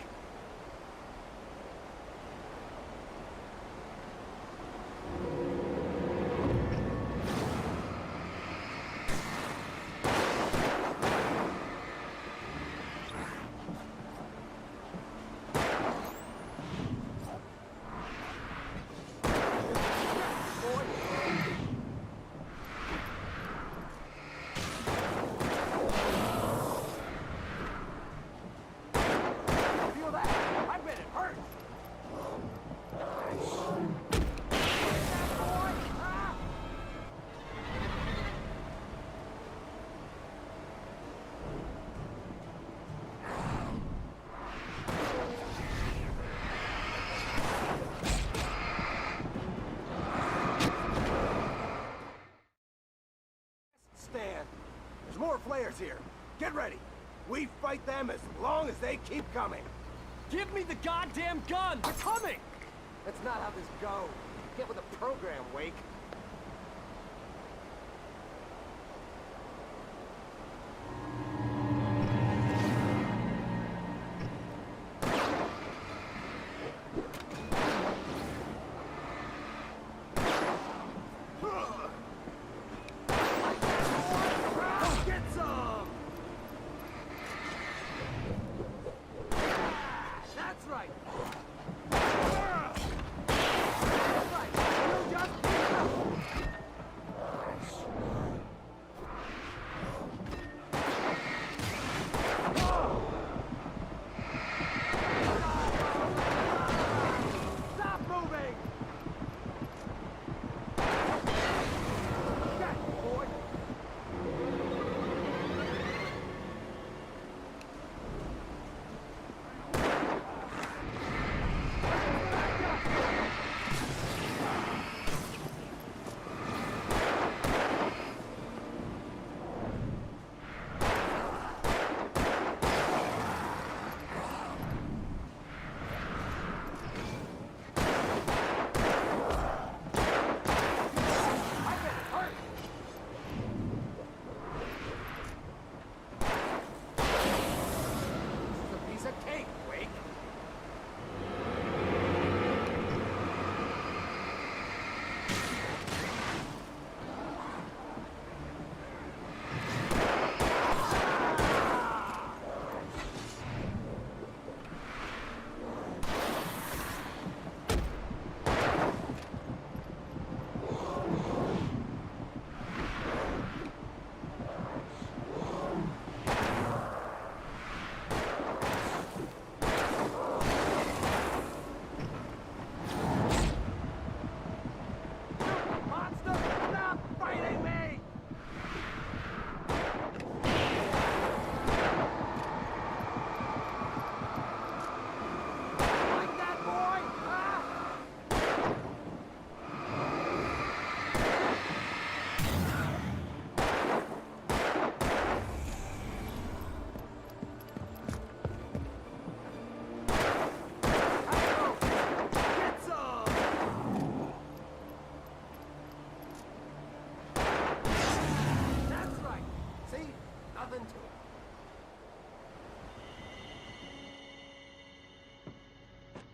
Stand. There's more flares here. Get ready. We fight them as long as they keep coming. Give me the goddamn gun! They're coming! That's not how this goes. Get with the program, Wake. That's right. You just keep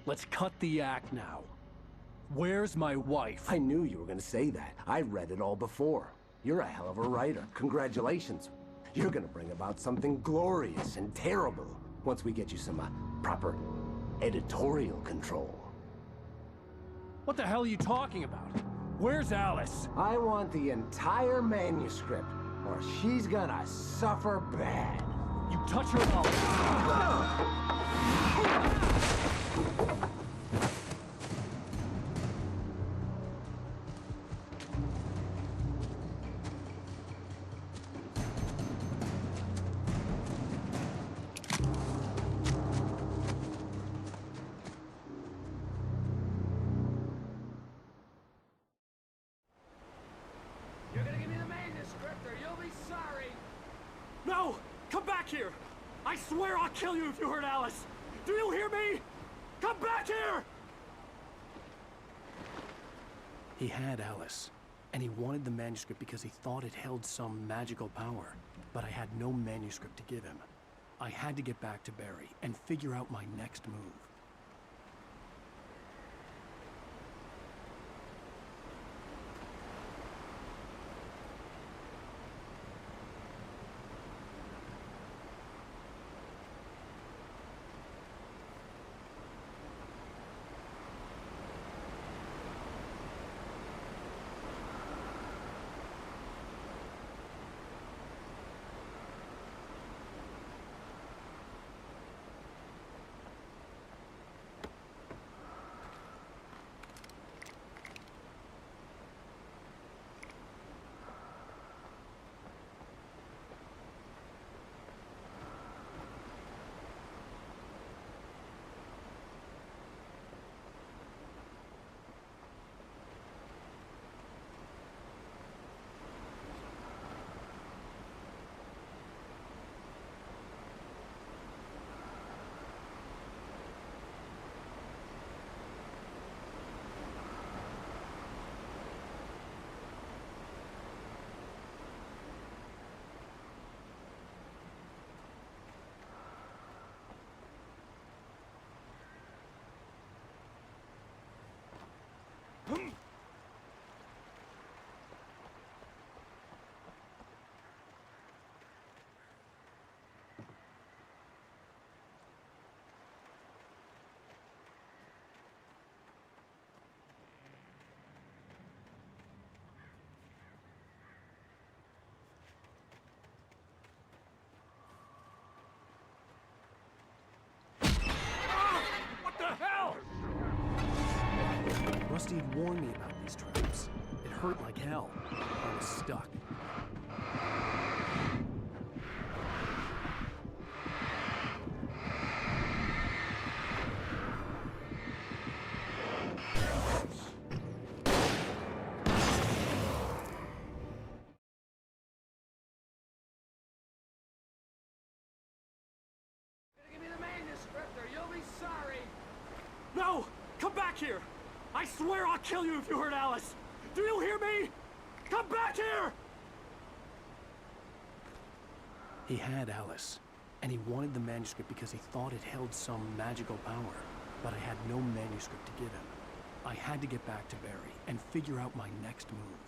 Let's cut the act now. Where's my wife? I knew you were gonna say that. I read it all before. You're a hell of a writer. Congratulations. You're gonna bring about something glorious and terrible once we get you some proper editorial control. What the hell are you talking about? Where's Alice? I want the entire manuscript, or she's gonna suffer bad. You touch her up. You're gonna give me the manuscript or you'll be sorry. No! Come back here! I swear I'll kill you if you hurt Alice! Do you hear me? Come back here! He had Alice, and he wanted the manuscript because he thought it held some magical power. But I had no manuscript to give him. I had to get back to Barry and figure out my next move. Rusty had warned me about these traps. It hurt like hell. I was stuck. Give me the manuscript or you'll be sorry. No! Come back here! I swear I'll kill you if you hurt Alice! Do you hear me? Come back here! He had Alice, and he wanted the manuscript because he thought it held some magical power. But I had no manuscript to give him. I had to get back to Barry and figure out my next move.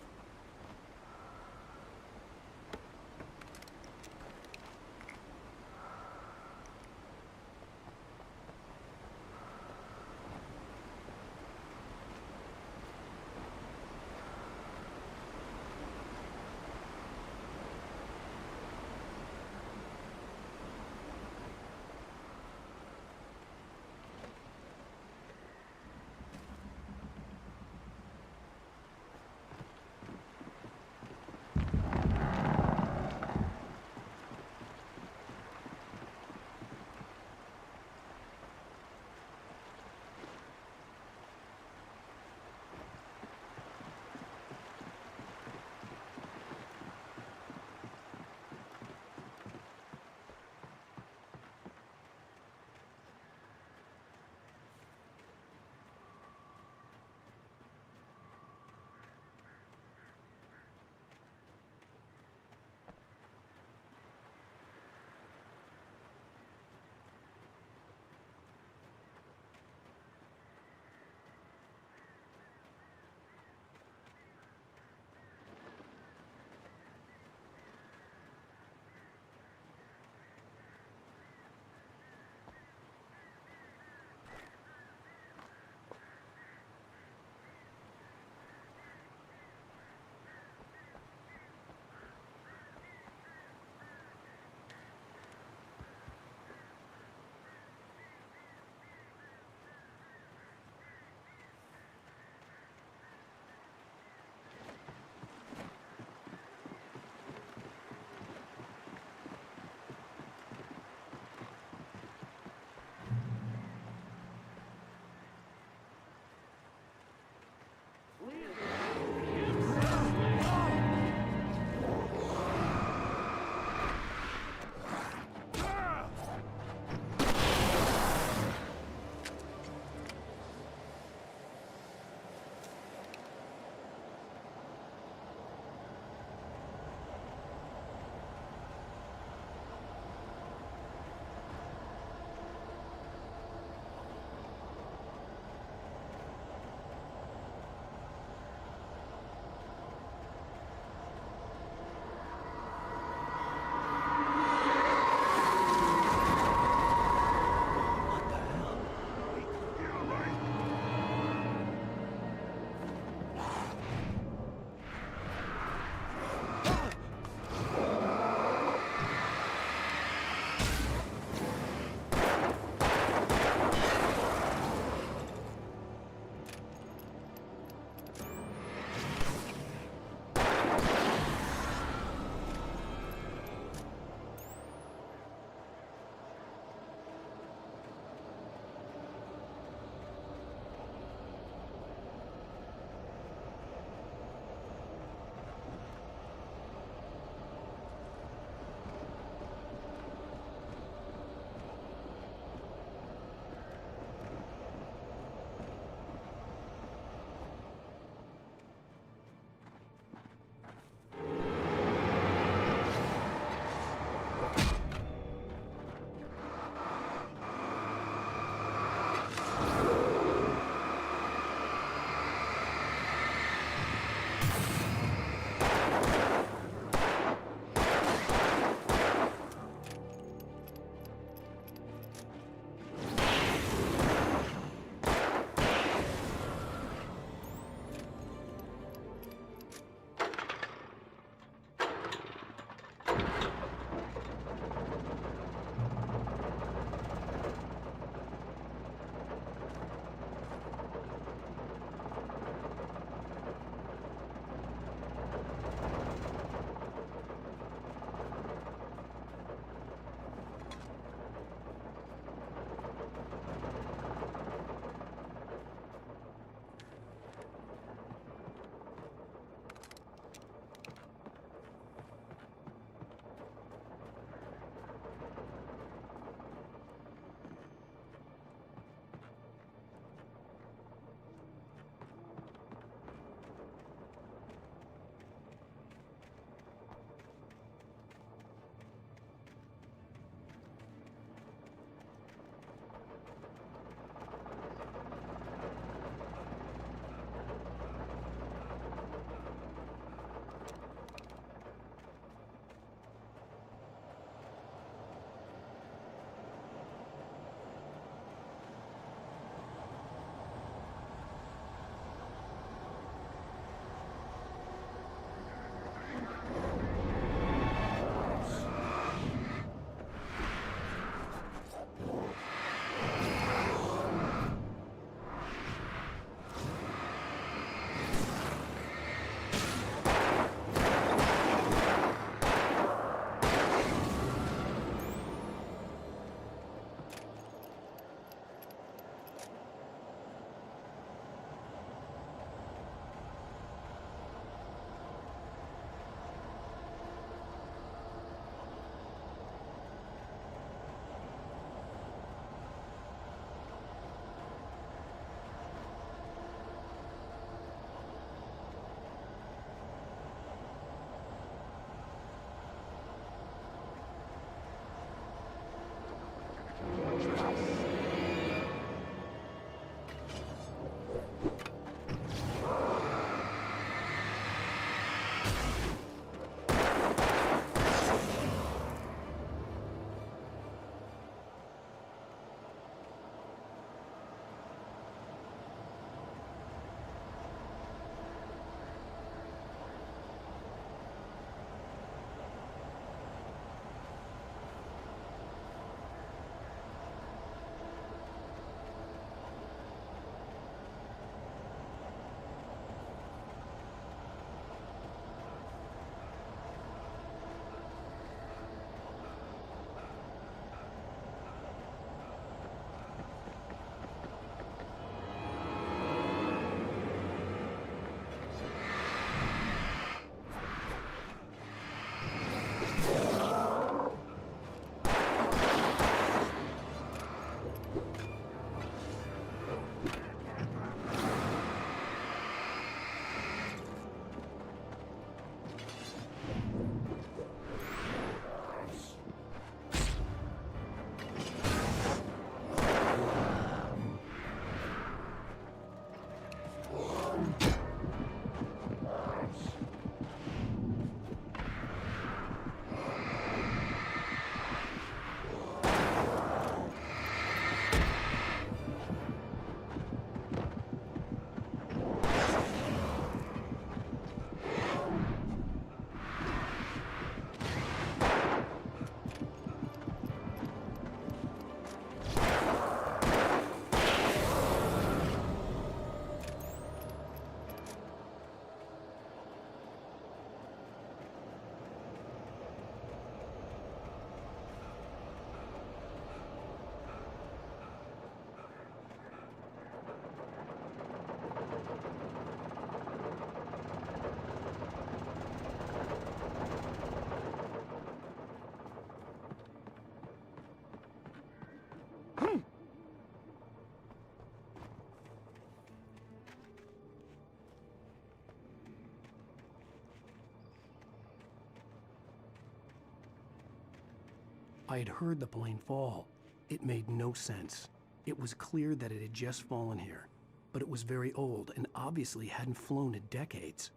I had heard the plane fall. It made no sense. It was clear that it had just fallen here, but it was very old and obviously hadn't flown in decades.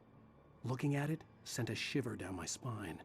Looking at it sent a shiver down my spine.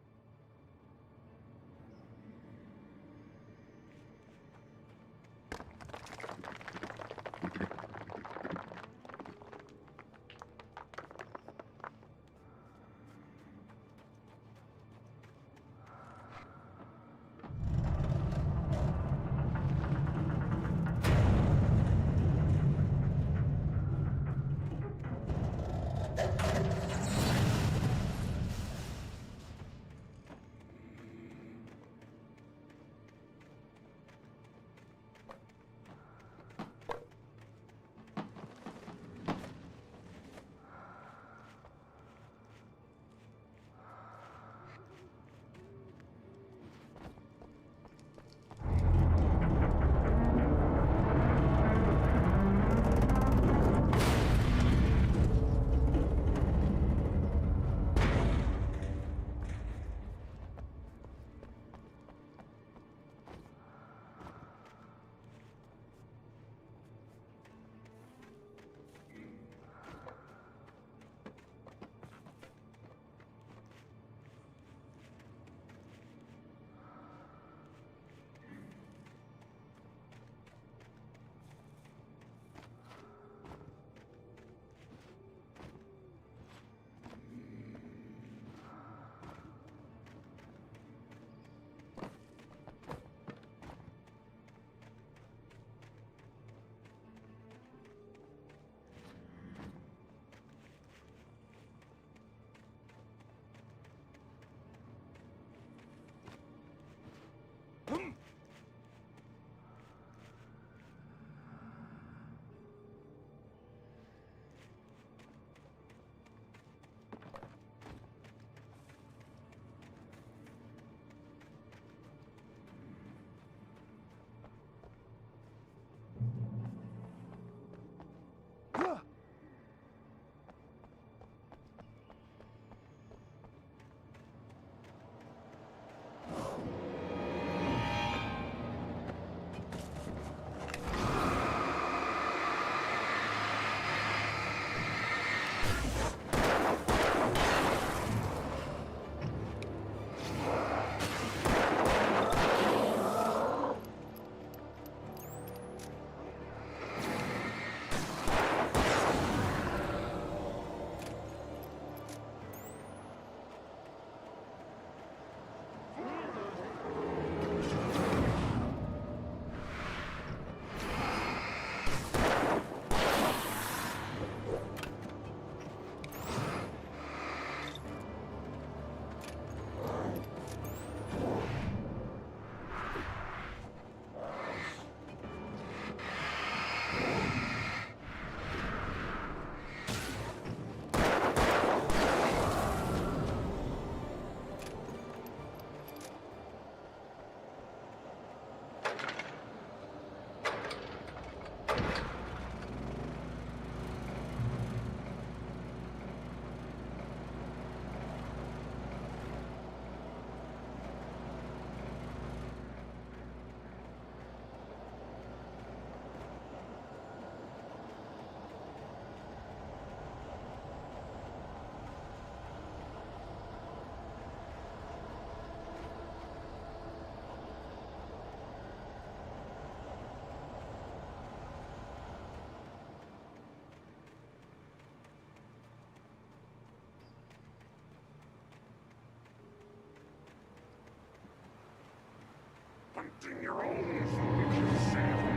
Hunting your own food yourself.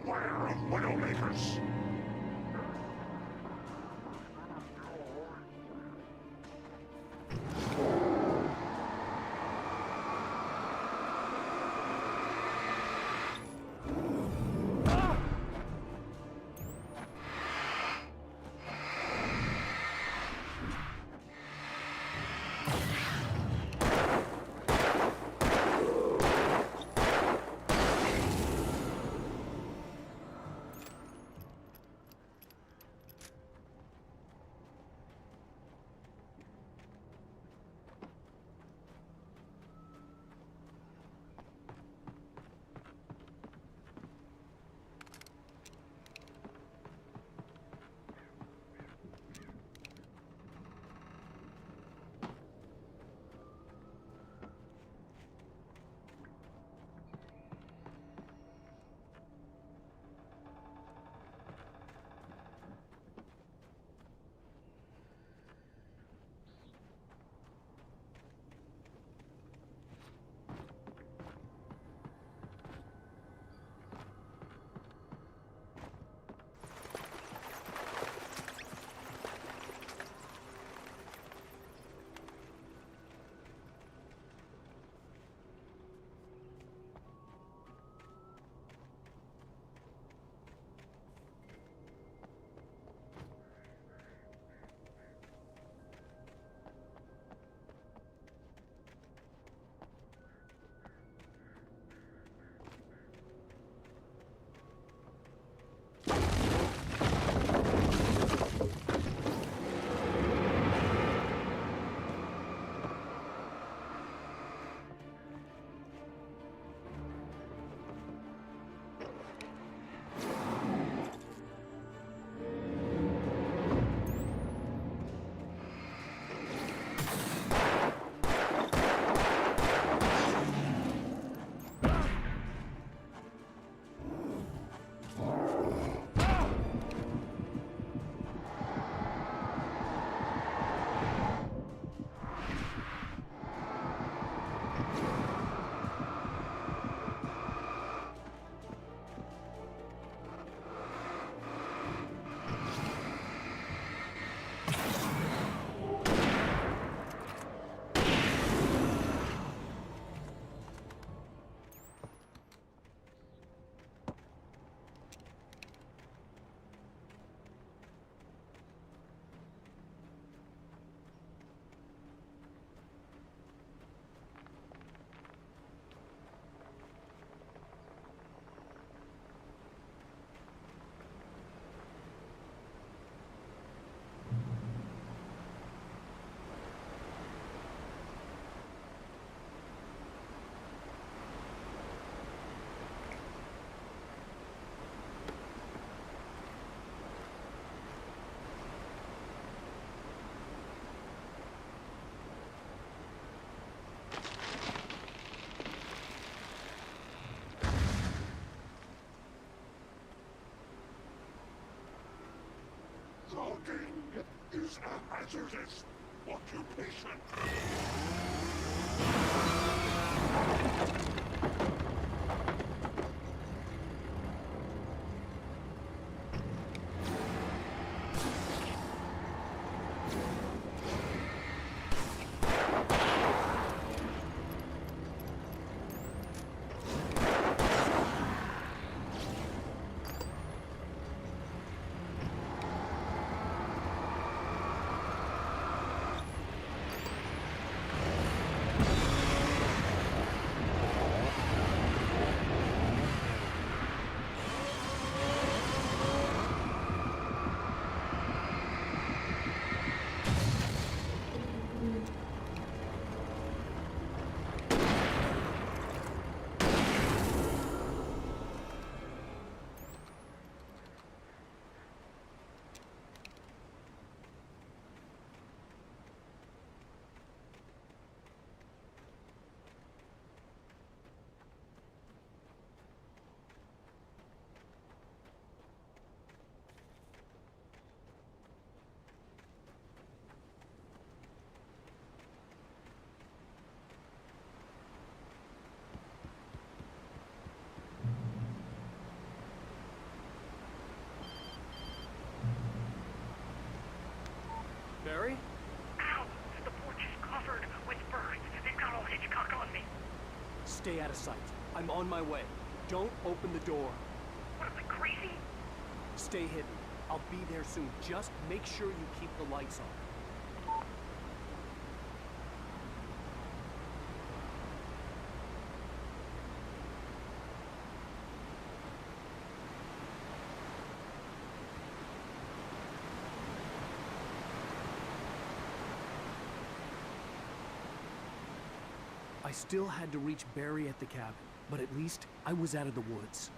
Beware of Widowmakers. Logging is a hazardous occupation. Stay out of sight. I'm on my way. Don't open the door. What am I, crazy? Stay hidden. I'll be there soon. Just make sure you keep the lights on. I still had to reach Barry at the cabin, but at least I was out of the woods.